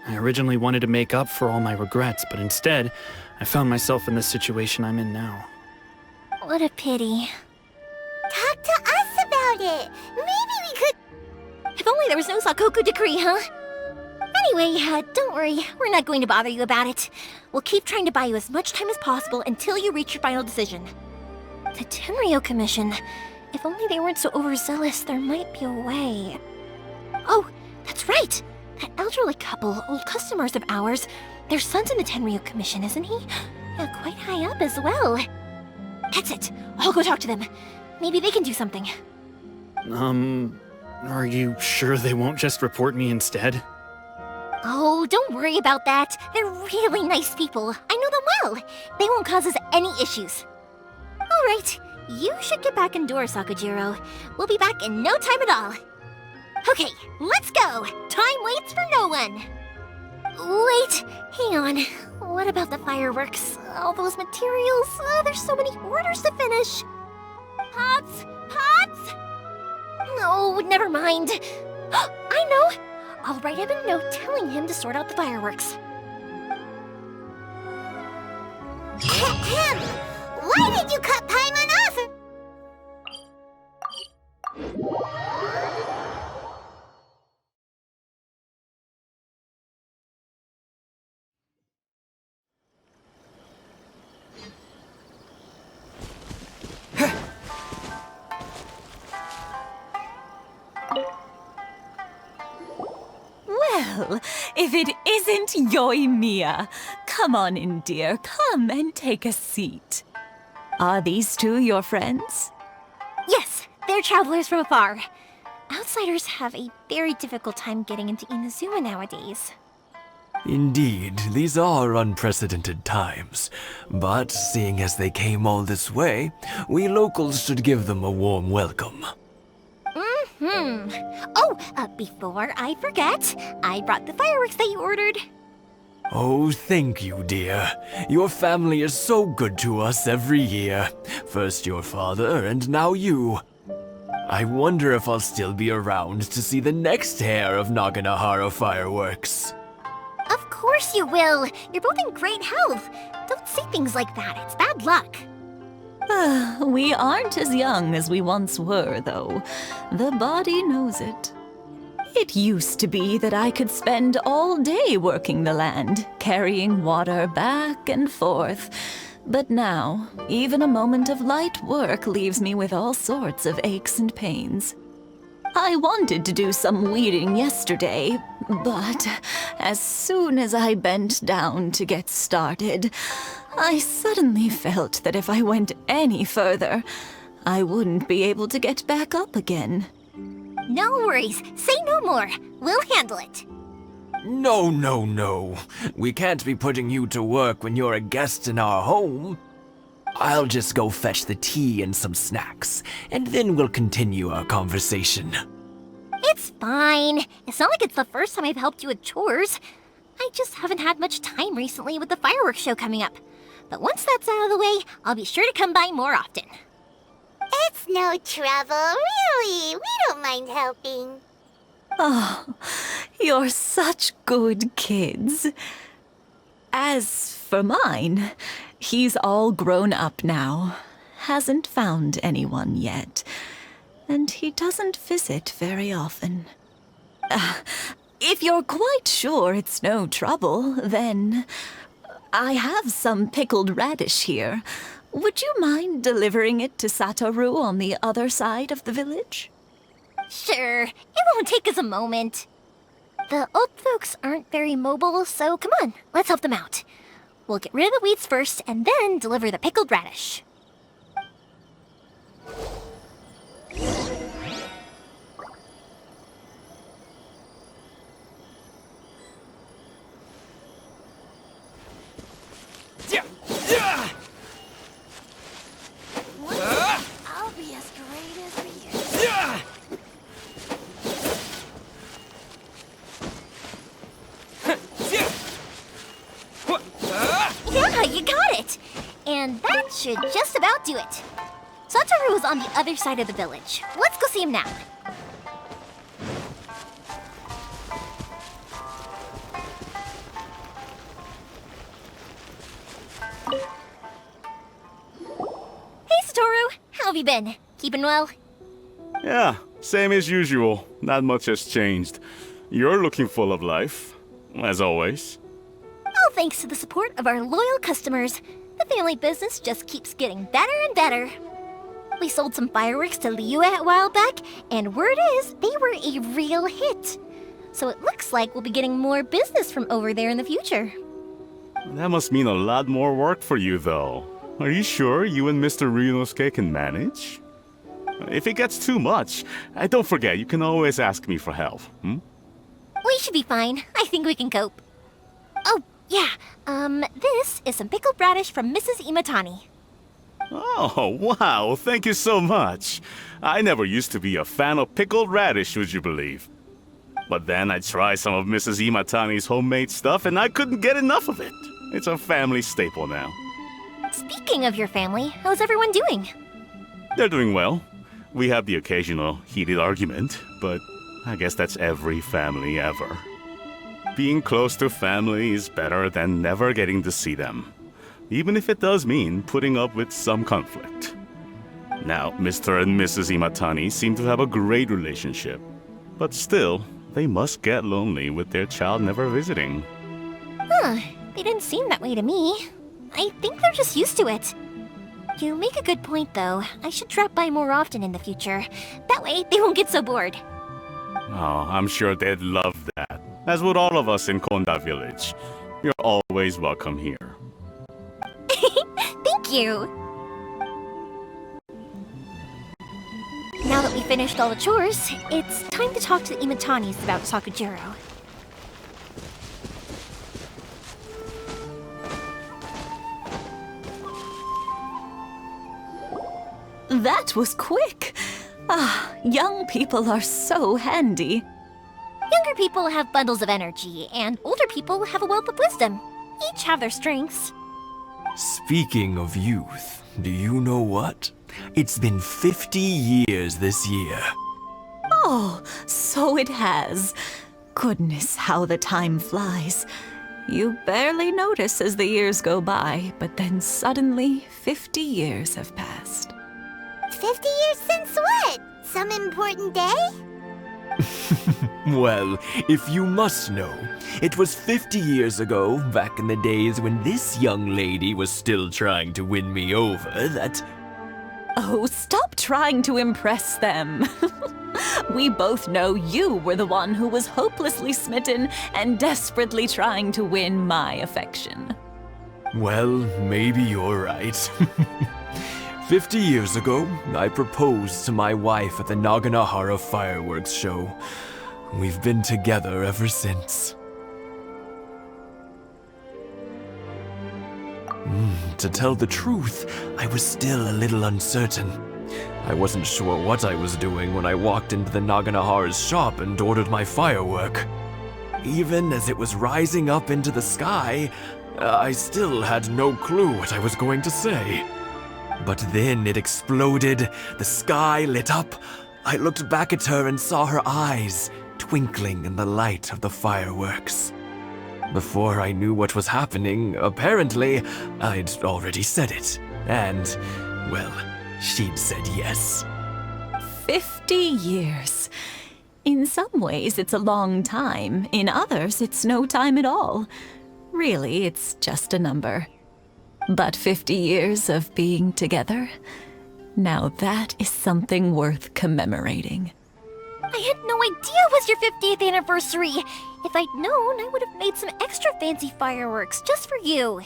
I originally wanted to make up for all my regrets, but instead, I found myself in the situation I'm in now. What a pity. Talk to us about it. Maybe we could... If only there was no Sakoku decree, huh? Anyway, don't worry. We're not going to bother you about it. We'll keep trying to buy you as much time as possible until you reach your final decision. The Tenryou Commission. If only they weren't so overzealous, there might be a way. Oh, that's right! That elderly couple, old customers of ours, their son's in the Tenryou Commission, isn't he? Yeah, quite high up as well. That's it. I'll go talk to them. Maybe they can do something. Are you sure they won't just report me instead? Oh, don't worry about that. They're really nice people. I know them well. They won't cause us any issues. All right, you should get back indoors, Sakujiro. We'll be back in no time at all. Okay, let's go. Time waits for no one. Wait, hang on. What about the fireworks? All those materials? There's so many orders to finish. Pops! Pops! No, never mind. I know. I'll write him a note telling him to sort out the fireworks. Ahem! Why did you cut Paimon off? Well, if it isn't Yoimiya. Come on in, dear. Come and take a seat. Are these two your friends? Yes, they're travelers from afar. Outsiders have a very difficult time getting into Inazuma nowadays. Indeed, these are unprecedented times. But seeing as they came all this way, we locals should give them a warm welcome. Oh, before I forget, I brought the fireworks that you ordered. Oh, thank you, dear. Your family is so good to us every year. First your father, and now you. I wonder if I'll still be around to see the next hair of Naganahara fireworks. Of course you will. You're both in great health. Don't say things like that. It's bad luck. We aren't as young as we once were, though. The body knows it. It used to be that I could spend all day working the land, carrying water back and forth. But now, even a moment of light work leaves me with all sorts of aches and pains. I wanted to do some weeding yesterday, but as soon as I bent down to get started, I suddenly felt that if I went any further, I wouldn't be able to get back up again. No worries. Say no more. We'll handle it. No, no, no. We can't be putting you to work when you're a guest in our home. I'll just go fetch the tea and some snacks, and then we'll continue our conversation. It's fine. It's not like it's the first time I've helped you with chores. I just haven't had much time recently with the fireworks show coming up. But once that's out of the way, I'll be sure to come by more often. It's no trouble, really. We don't mind helping. Oh, you're such good kids. As for mine, he's all grown up now. Hasn't found anyone yet. And he doesn't visit very often. If you're quite sure it's no trouble, then I have some pickled radish here. Would you mind delivering it to Satoru on the other side of the village? Sure. It won't take us a moment. The old folks aren't very mobile, so come on, let's help them out. We'll get rid of the weeds first, and then deliver the pickled radish. I'll be as great as we Yeah, you got it! And that should just about do it. Satoru is on the other side of the village. Let's go see him now. Hey, Satoru! How have you been? Keeping well? Yeah, same as usual. Not much has changed. You're looking full of life, as always. All thanks to the support of our loyal customers, the family business just keeps getting better and better. We sold some fireworks to Liyue a while back, and word is they were a real hit. So it looks like we'll be getting more business from over there in the future. That must mean a lot more work for you, though. Are you sure you and Mr. Ryunosuke can manage? If it gets too much, don't forget, you can always ask me for help, We should be fine. I think we can cope. Oh, yeah. This is some pickled radish from Mrs. Imatani. Oh, wow, thank you so much. I never used to be a fan of pickled radish, would you believe? But then I tried some of Mrs. Imatani's homemade stuff and I couldn't get enough of it. It's a family staple now. Speaking of your family, how's everyone doing? They're doing well. We have the occasional heated argument, but I guess that's every family ever. Being close to family is better than never getting to see them, even if it does mean putting up with some conflict. Now, Mr. and Mrs. Imatani seem to have a great relationship, but still, they must get lonely with their child never visiting. Huh, they didn't seem that way to me. I think they're just used to it. You make a good point, though. I should drop by more often in the future. That way, they won't get so bored. Oh, I'm sure they'd love that. as would all of us in Konda Village. You're always welcome here. Thank you! Now that we finished all the chores, it's time to talk to the Imatanis about Sakujiro. That was quick! Ah, young people are so handy. Younger people have bundles of energy, and older people have a wealth of wisdom. Each have their strengths. Speaking of youth, do you know what? It's been 50 years this year. Oh, so it has. Goodness, how the time flies. You barely notice as the years go by, but then suddenly 50 years have passed. 50 years since what? Some important day? Well, if you must know, it was 50 years ago, back in the days when this young lady was still trying to win me over, that... Oh, stop trying to impress them. We both know you were the one who was hopelessly smitten and desperately trying to win my affection. Well, maybe you're right. 50 years ago, I proposed to my wife at the Naganahara fireworks show. We've been together ever since. To tell the truth, I was still a little uncertain. I wasn't sure what I was doing when I walked into the Naganahara's shop and ordered my firework. Even as it was rising up into the sky, I still had no clue what I was going to say. But then it exploded, the sky lit up. I looked back at her and saw her eyes twinkling in the light of the fireworks. Before I knew what was happening, apparently, I'd already said it. And, well, she'd said yes. 50 years. In some ways, it's a long time. In others, it's no time at all. Really, it's just a number. But 50 years of being together? Now that is something worth commemorating. I had no idea it was your 50th anniversary! If I'd known, I would have made some extra fancy fireworks just for you.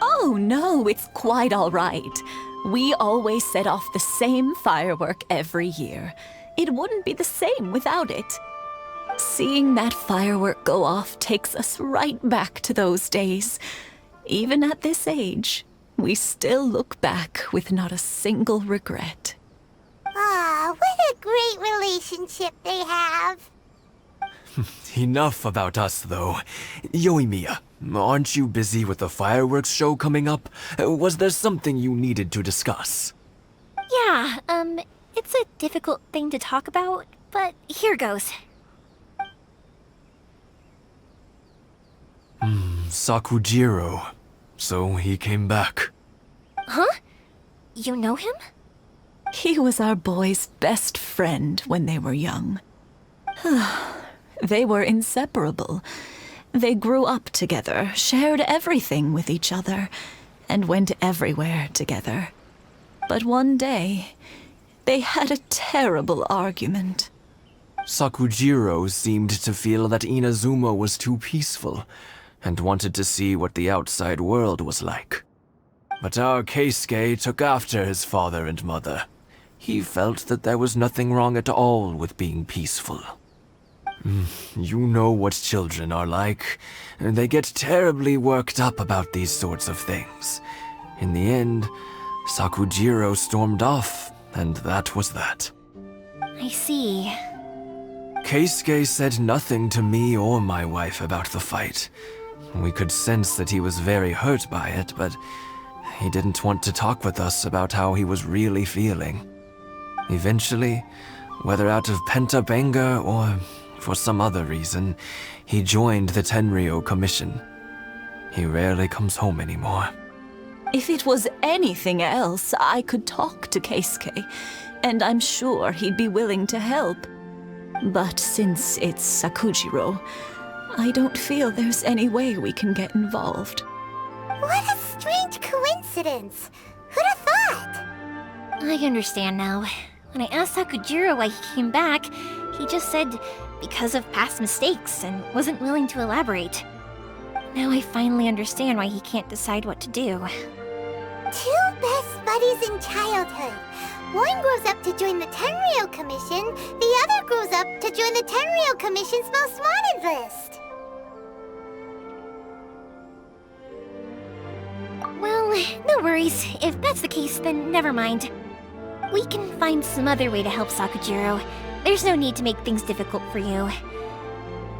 Oh no, it's quite all right. We always set off the same firework every year. It wouldn't be the same without it. Seeing that firework go off takes us right back to those days. Even at this age, we still look back with not a single regret. Ah, what a great relationship they have. Enough about us, though. Yoimiya, aren't you busy with the fireworks show coming up? Was there something you needed to discuss? Yeah, it's a difficult thing to talk about, but here goes. Sakujiro. So he came back. Huh? You know him? He was our boy's best friend when they were young. They were inseparable. They grew up together, shared everything with each other, and went everywhere together. But one day, they had a terrible argument. Sakujiro seemed to feel that Inazuma was too peaceful, and wanted to see what the outside world was like. But our Keisuke took after his father and mother. He felt that there was nothing wrong at all with being peaceful. You know what children are like. They get terribly worked up about these sorts of things. In the end, Sakujiro stormed off, and that was that. I see. Keisuke said nothing to me or my wife about the fight. We could sense that he was very hurt by it, but he didn't want to talk with us about how he was really feeling. Eventually, whether out of pent-up anger or for some other reason, he joined the Tenryou Commission. He rarely comes home anymore. If it was anything else, I could talk to Keisuke, and I'm sure he'd be willing to help. But since it's Sakujiro, I don't feel there's any way we can get involved. What a strange coincidence. Who'd have thought? I understand now. When I asked Sakujiro why he came back, he just said because of past mistakes and wasn't willing to elaborate. Now I finally understand why he can't decide what to do. Two best buddies in childhood. One grows up to join the Tenryou Commission, the other grows up to join the Tenryou Commission's most wanted list. Well, no worries. If that's the case, then never mind. We can find some other way to help Sakujiro. There's no need to make things difficult for you.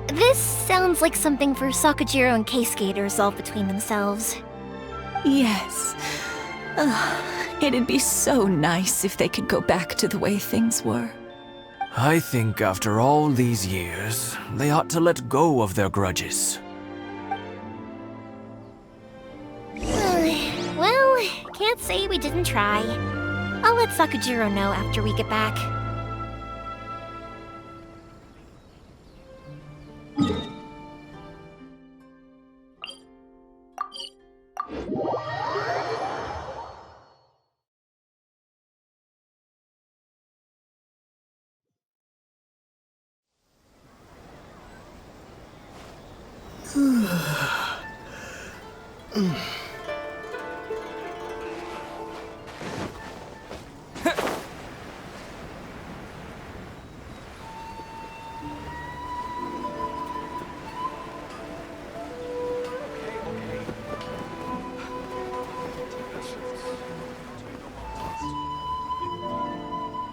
This sounds like something for Sakujiro and Keisuke to resolve between themselves. Yes. It'd be so nice if they could go back to the way things were. I think after all these years, they ought to let go of their grudges. Well, can't say we didn't try. I'll let Sakujiro know after we get back.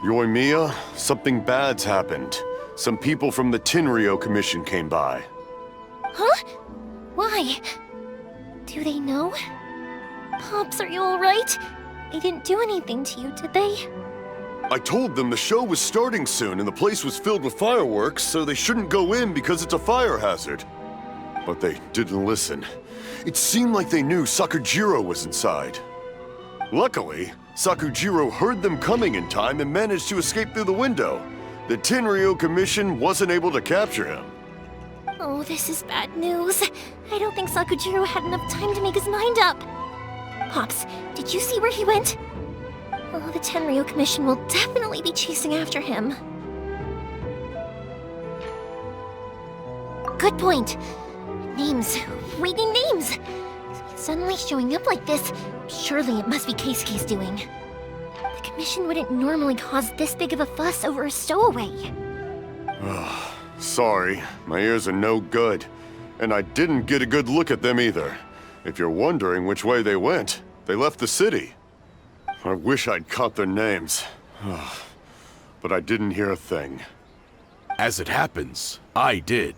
Yoimiya, something bad's happened. Some people from the Tenryou Commission came by. Huh? Why? Do they know? Pops, are you alright? They didn't do anything to you, did they? I told them the show was starting soon and the place was filled with fireworks, so they shouldn't go in because it's a fire hazard. But they didn't listen. It seemed like they knew Sakujiro was inside. Luckily, Sakujiro heard them coming in time and managed to escape through the window. The Tenryou Commission wasn't able to capture him. Oh, this is bad news. I don't think Sakujiro had enough time to make his mind up. Pops, did you see where he went? Oh, the Tenryou Commission will definitely be chasing after him. Good point. Names. Reading names. Suddenly showing up like this, surely it must be Keisuke's doing. The Commission wouldn't normally cause this big of a fuss over a stowaway. Sorry, my ears are no good. And I didn't get a good look at them either. If you're wondering which way they went, they left the city. I wish I'd caught their names. But I didn't hear a thing. As it happens, I did.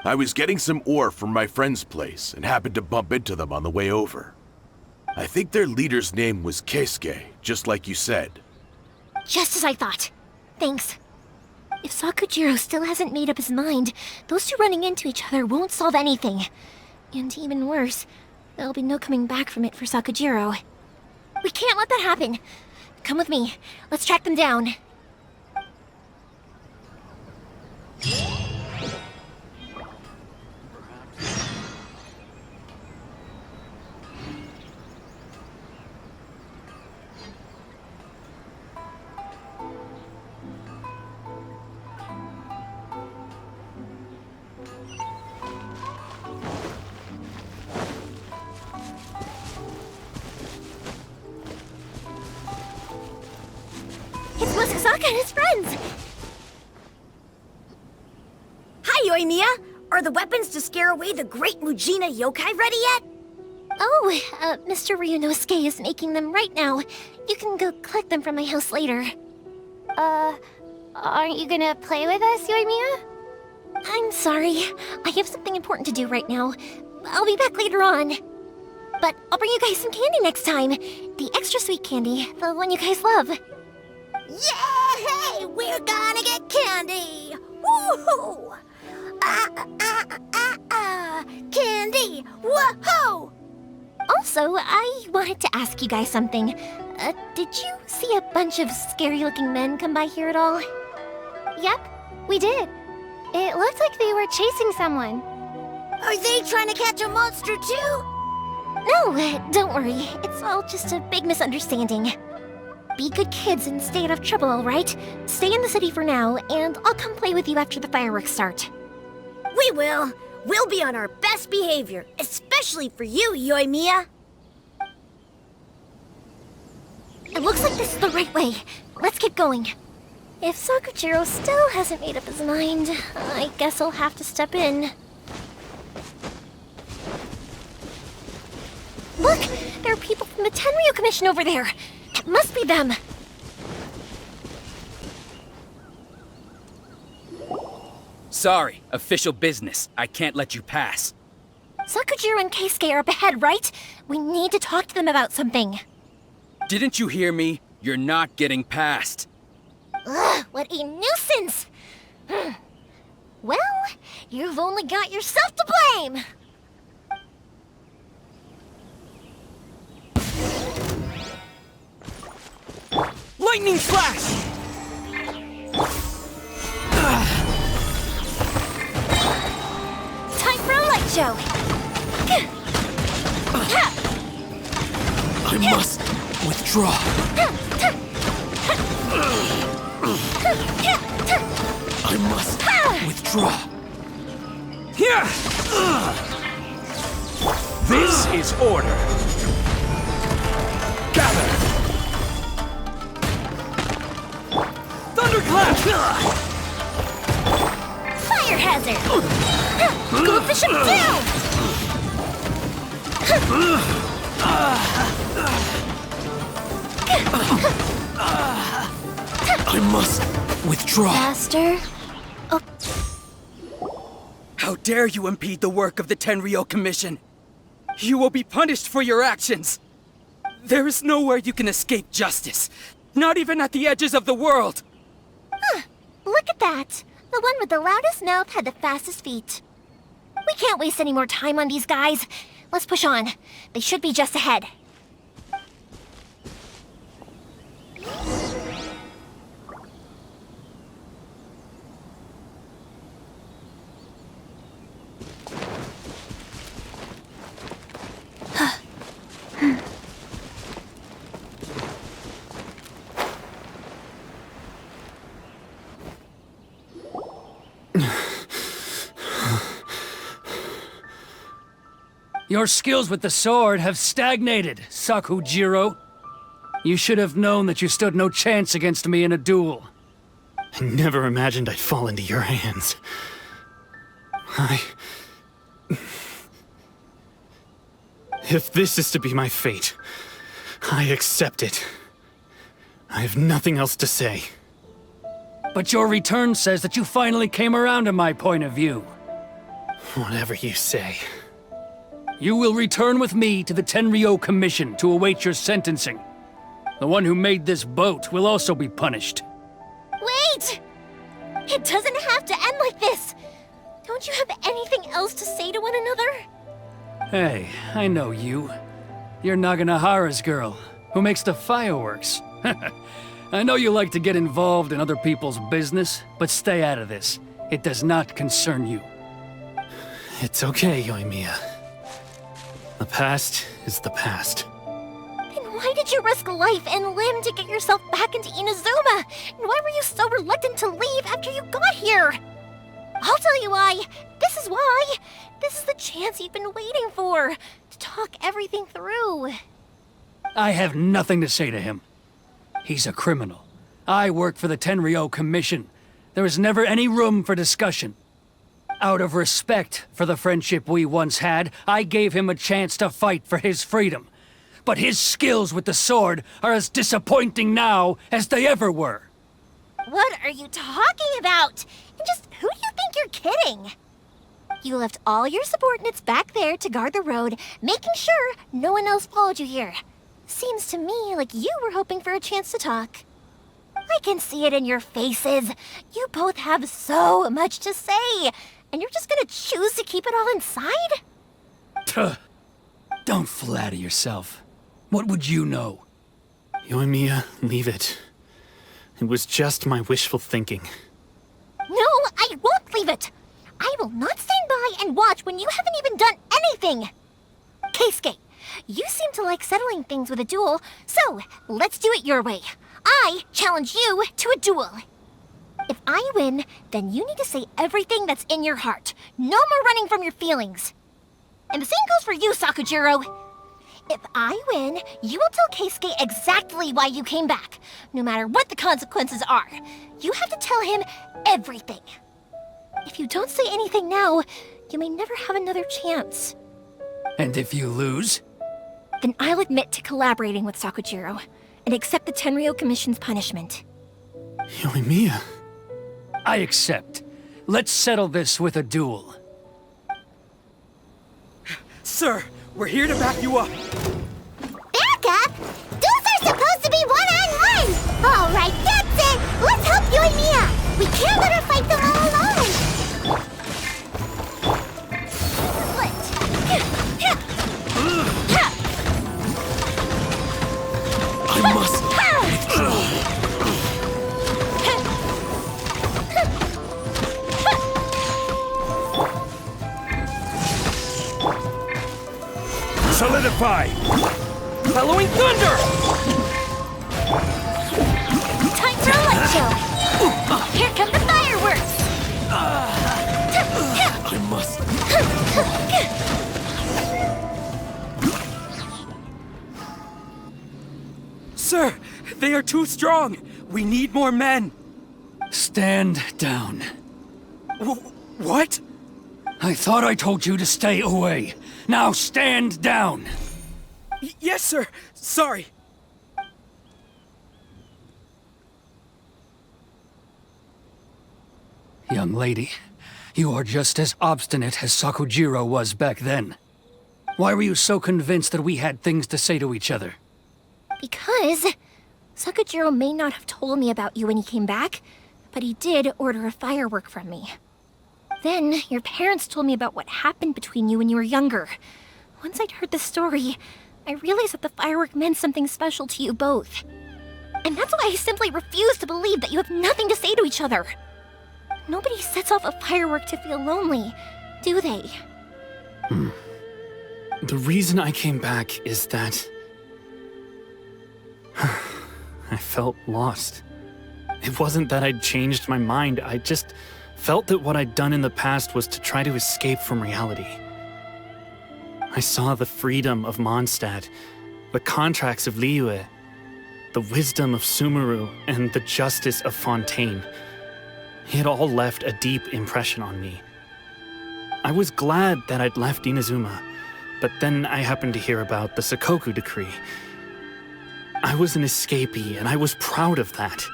I was getting some ore from my friend's place and happened to bump into them on the way over. I think their leader's name was Keisuke, just like you said. Just as I thought. Thanks. If Sakujiro still hasn't made up his mind, those two running into each other won't solve anything. And even worse, there'll be no coming back from it for Sakujiro. We can't let that happen. Come with me. Let's track them down. It's Musasaka and his friends! Hi, Yoimiya! Are the weapons to scare away the great Mujina yokai ready yet? Oh, Mr. Ryunosuke is making them right now. You can go collect them from my house later. Aren't you gonna play with us, Yoimiya? I'm sorry. I have something important to do right now. I'll be back later on. But I'll bring you guys some candy next time. The extra sweet candy, the one you guys love. Yay! We're gonna get candy! Woohoo! Candy! Woohoo! Also, I wanted to ask you guys something. Did you see a bunch of scary-looking men come by here at all? Yep, we did. It looked like they were chasing someone. Are they trying to catch a monster too? No, don't worry. It's all just a big misunderstanding. be good kids and stay out of trouble, alright? Stay in the city for now, and I'll come play with you after the fireworks start. We will. We'll be on our best behavior, especially for you, Yoimiya. It looks like this is the right way. Let's keep going. If Sakujiro still hasn't made up his mind, I guess I'll have to step in. Look! There are people from the Tenryu Commission over there! It must be them! Sorry, official business. I can't let you pass. Sakujiro and Keisuke are up ahead, right? We need to talk to them about something. Didn't you hear me? You're not getting past. Ugh, what a nuisance! Well, you've only got yourself to blame! Lightning flash! Time for a light show! I must withdraw. I must withdraw. This is order. Gather. Thunderclap! Fire hazard! Goldfish him down! I must withdraw. Faster. Oh, How dare you impede the work of the Tenryo Commission? You will be punished for your actions. There is nowhere you can escape justice. Not even at the edges of the world. look at that! The one with the loudest mouth had the fastest feet. We can't waste any more time on these guys. Let's push on. They should be just ahead. Your skills with the sword have stagnated, Sakujiro. You should have known that you stood no chance against me in a duel. I never imagined I'd fall into your hands. If this is to be my fate, I accept it. I have nothing else to say. But your return says that you finally came around to my point of view. Whatever you say. You will return with me to the Tenryo Commission to await your sentencing. The one who made this boat will also be punished. Wait! It doesn't have to end like this! Don't you have anything else to say to one another? Hey, I know you. You're Naganahara's girl, who makes the fireworks. I know you like to get involved in other people's business, but stay out of this. It does not concern you. It's okay, Yoimiya. The past is the past. Then why did you risk life and limb to get yourself back into Inazuma? And why were you so reluctant to leave after you got here? I'll tell you why. This is why. This is the chance you've been waiting for. To talk everything through. I have nothing to say to him. He's a criminal. I work for the Tenryo Commission. There is never any room for discussion. Out of respect for the friendship we once had, I gave him a chance to fight for his freedom. But his skills with the sword are as disappointing now as they ever were. What are you talking about? And just who do you think you're kidding? You left all your subordinates back there to guard the road, making sure no one else followed you here. Seems to me like you were hoping for a chance to talk. I can see it in your faces. You both have so much to say, and you're just gonna choose to keep it all inside? Don't flatter yourself. What would you know? Yoimiya, leave it. It was just my wishful thinking. No, I won't leave it! I will not stand by and watch when you haven't even done anything! Keisuke, you seem to like settling things with a duel, so let's do it your way. I challenge you to a duel. If I win, then you need to say everything that's in your heart. No more running from your feelings. And the same goes for you, Sakujiro. If I win, you will tell Keisuke exactly why you came back, no matter what the consequences are. You have to tell him everything. If you don't say anything now, you may never have another chance. And if you lose? Then I'll admit to collaborating with Sakujiro and accept the Tenryou Commission's punishment. Yoimiya. I accept. Let's settle this with a duel. Sir, we're here to back you up. Back up? Duels are supposed to be one-on-one! All right, that's it! Let's help Yoimiya! We can't let her fight them all alone! I must withdraw. Solidify! Bellowing thunder! Time for a light show! Here come the fireworks! I must. Sir, they are too strong. We need more men. Stand down. What? I thought I told you to stay away. Now stand down! Yes, sir. Sorry. Young lady, you are just as obstinate as Sakujiro was back then. Why were you so convinced that we had things to say to each other? Because Sakujiro may not have told me about you when he came back, but he did order a firework from me. Then, your parents told me about what happened between you when you were younger. Once I'd heard the story, I realized that the firework meant something special to you both. And that's why I simply refuse to believe that you have nothing to say to each other. Nobody sets off a firework to feel lonely, do they? The reason I came back is that I felt lost. It wasn't that I'd changed my mind, I just felt that what I'd done in the past was to try to escape from reality. I saw the freedom of Mondstadt, the contracts of Liyue, the wisdom of Sumeru, and the justice of Fontaine. It all left a deep impression on me. I was glad that I'd left Inazuma, but then I happened to hear about the Sakoku decree. I was an escapee, and I was proud of that.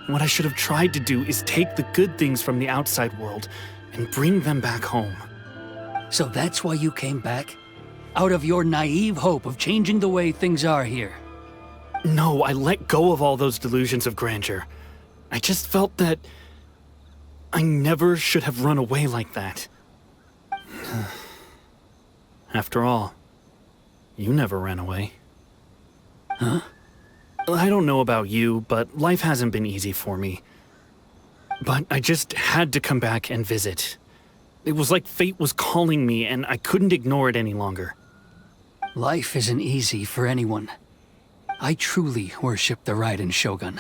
What I should have tried to do is take the good things from the outside world and bring them back home. So that's why you came back? Out of your naive hope of changing the way things are here? No, I let go of all those delusions of grandeur. I just felt that I never should have run away like that. After all, you never ran away. Huh? I don't know about you, but life hasn't been easy for me. But I just had to come back and visit. It was like fate was calling me, and I couldn't ignore it any longer. Life isn't easy for anyone. I truly worship the Raiden Shogun.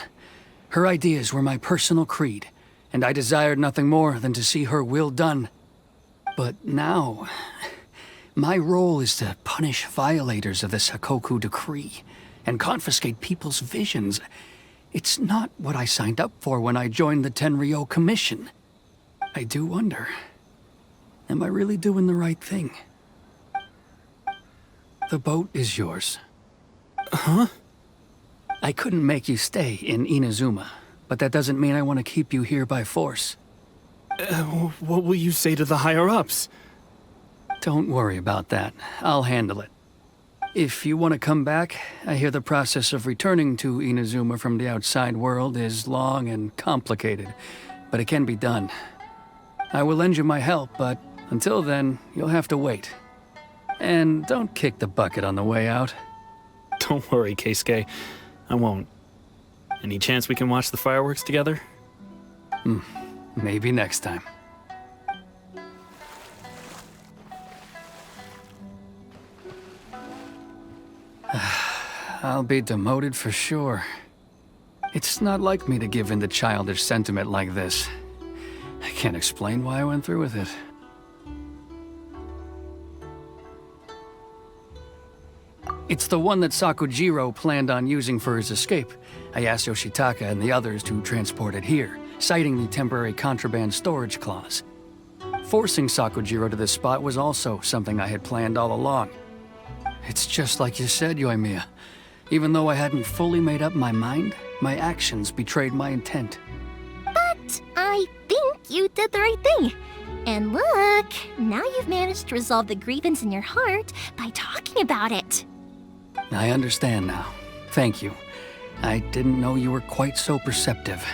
Her ideas were my personal creed, and I desired nothing more than to see her will done. But now, my role is to punish violators of the Sakoku decree and confiscate people's visions. It's not what I signed up for when I joined the Tenryou Commission. I do wonder, am I really doing the right thing? The boat is yours. Huh? I couldn't make you stay in Inazuma, but that doesn't mean I want to keep you here by force. What will you say to the higher-ups? Don't worry about that. I'll handle it. If you want to come back, I hear the process of returning to Inazuma from the outside world is long and complicated, but it can be done. I will lend you my help, but until then, you'll have to wait. And don't kick the bucket on the way out. Don't worry, Keisuke. I won't. Any chance we can watch the fireworks together? Maybe next time. I'll be demoted for sure. It's not like me to give in to childish sentiment like this. I can't explain why I went through with it. It's the one that Sakujiro planned on using for his escape. I asked Yoshitaka and the others to transport it here, citing the temporary contraband storage clause. Forcing Sakujiro to this spot was also something I had planned all along. It's just like you said, Yoimiya. Even though I hadn't fully made up my mind, my actions betrayed my intent. But I think you did the right thing. And look, now you've managed to resolve the grievance in your heart by talking about it. I understand now. Thank you. I didn't know you were quite so perceptive.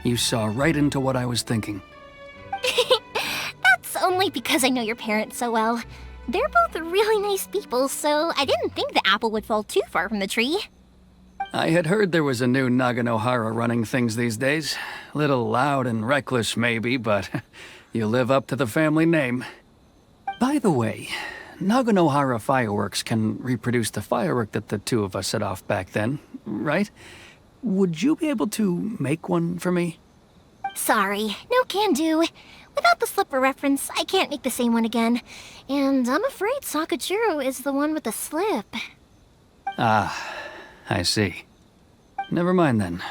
You saw right into what I was thinking. That's only because I know your parents so well. They're both really nice people, so I didn't think the apple would fall too far from the tree. I had heard there was a new Naganohara running things these days. Little loud and reckless, maybe, but you live up to the family name. By the way, Naganohara fireworks can reproduce the firework that the two of us set off back then, right? Would you be able to make one for me? Sorry, no can do. Without the slipper reference, I can't make the same one again. And I'm afraid Sakujiro is the one with the slip. Ah, I see. Never mind then.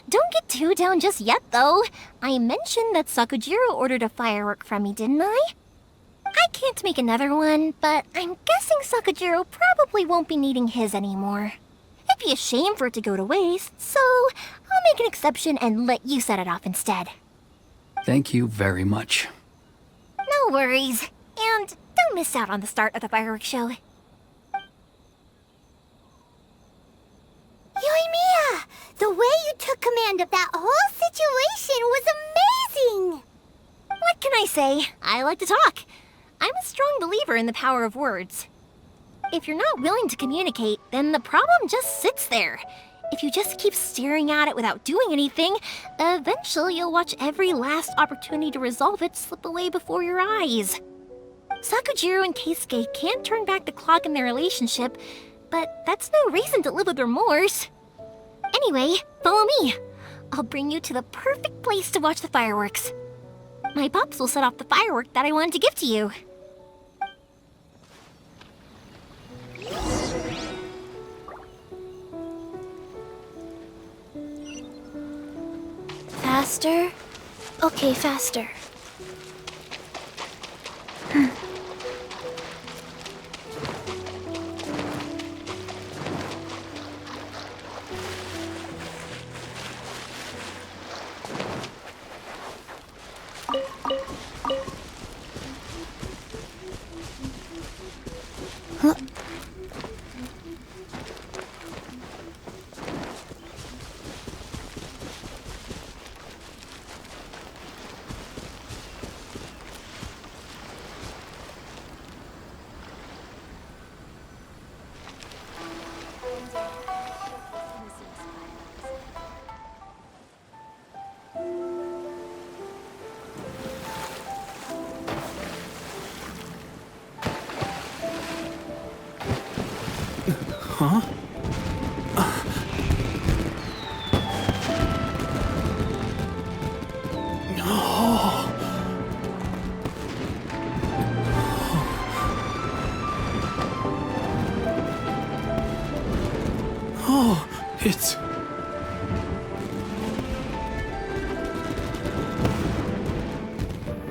Don't get too down just yet, though. I mentioned that Sakujiro ordered a firework from me, didn't I? I can't make another one, but I'm guessing Sakujiro probably won't be needing his anymore. It'd be a shame for it to go to waste, so I'll make an exception and let you set it off instead. Thank you very much. No worries. And don't miss out on the start of the fireworks show. Yoimiya! The way you took command of that whole situation was amazing! What can I say? I like to talk. I'm a strong believer in the power of words. If you're not willing to communicate, then the problem just sits there. If you just keep staring at it without doing anything, eventually you'll watch every last opportunity to resolve it slip away before your eyes. Sakujiro and Keisuke can't turn back the clock in their relationship, but that's no reason to live with remorse. Anyway, follow me. I'll bring you to the perfect place to watch the fireworks. My pops will set off the firework that I wanted to give to you. Faster? Okay, faster. Huh? Oh, it's...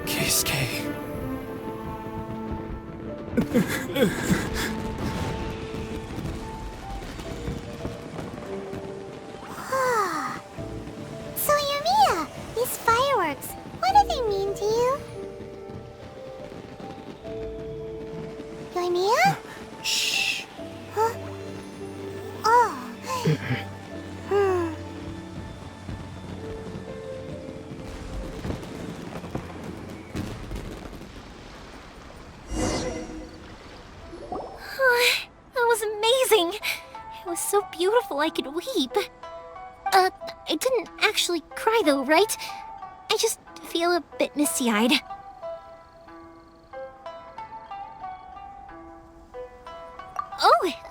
Keisuke. So, Yoimiya, these fireworks, what do they mean to you? Yoimiya? Shh. Huh? Oh. That was amazing. It was so beautiful I could weep. I didn't actually cry though, right? I just feel a bit misty-eyed.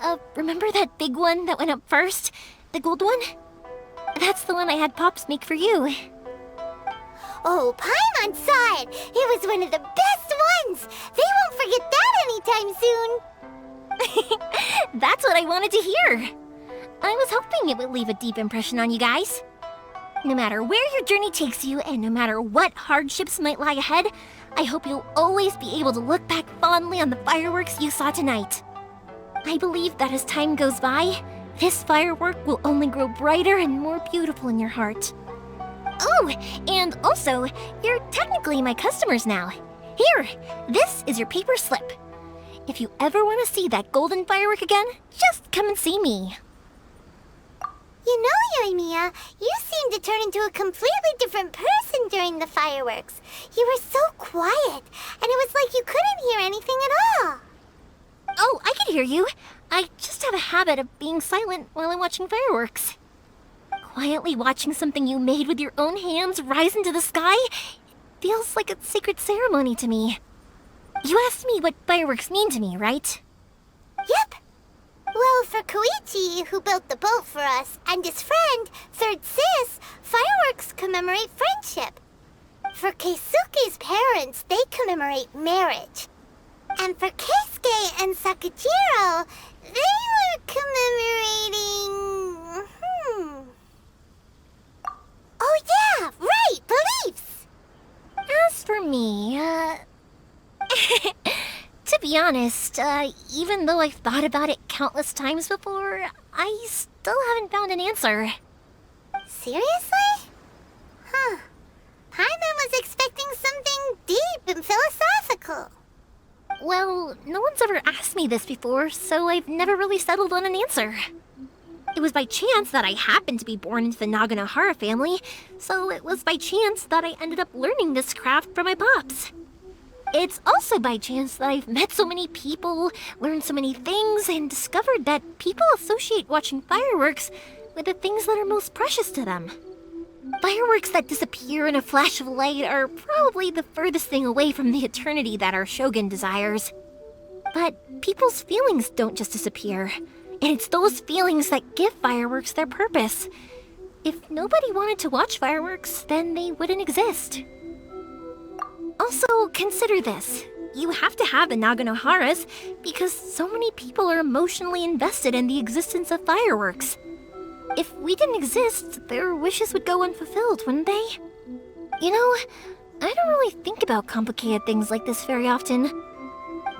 Oh, remember that big one that went up first? The gold one? That's the one I had Pops make for you. Oh, Paimon saw it! It was one of the best ones! They won't forget that anytime soon! That's what I wanted to hear. I was hoping it would leave a deep impression on you guys. No matter where your journey takes you, and no matter what hardships might lie ahead, I hope you'll always be able to look back fondly on the fireworks you saw tonight. I believe that as time goes by, this firework will only grow brighter and more beautiful in your heart. Oh, and also, you're technically my customers now. Here, this is your paper slip. If you ever want to see that golden firework again, just come and see me. You know, Yoimiya, you seemed to turn into a completely different person during the fireworks. You were so quiet, and it was like you couldn't hear anything at all. Oh, I can hear you. I just have a habit of being silent while I'm watching fireworks. Quietly watching something you made with your own hands rise into the sky feels like a sacred ceremony to me. You asked me what fireworks mean to me, right? Yep. Well, for Koichi, who built the boat for us, and his friend, Third Sis, fireworks commemorate friendship. For Keisuke's parents, they commemorate marriage. And for Keisuke and Sakajiro, they were commemorating... Oh yeah, right, beliefs! As for me, to be honest, even though I've thought about it countless times before, I still haven't found an answer. Seriously? Huh. Paimon was expecting something deep and philosophical. Well, no one's ever asked me this before, so I've never really settled on an answer. It was by chance that I happened to be born into the Naganohara family, so it was by chance that I ended up learning this craft from my pops. It's also by chance that I've met so many people, learned so many things, and discovered that people associate watching fireworks with the things that are most precious to them. Fireworks that disappear in a flash of light are probably the furthest thing away from the eternity that our shogun desires. But people's feelings don't just disappear, and it's those feelings that give fireworks their purpose. If nobody wanted to watch fireworks, then they wouldn't exist. Also, consider this. You have to have the Naganoharas because so many people are emotionally invested in the existence of fireworks. If we didn't exist, their wishes would go unfulfilled, wouldn't they? You know, I don't really think about complicated things like this very often.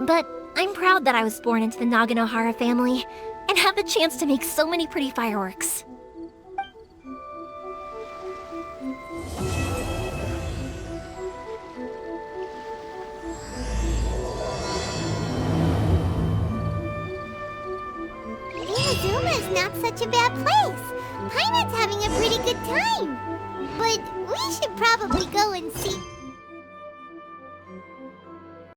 But I'm proud that I was born into the Naganohara family and have the chance to make so many pretty fireworks. Inazuma's not such a bad place. Paimon's having a pretty good time. But we should probably go and see...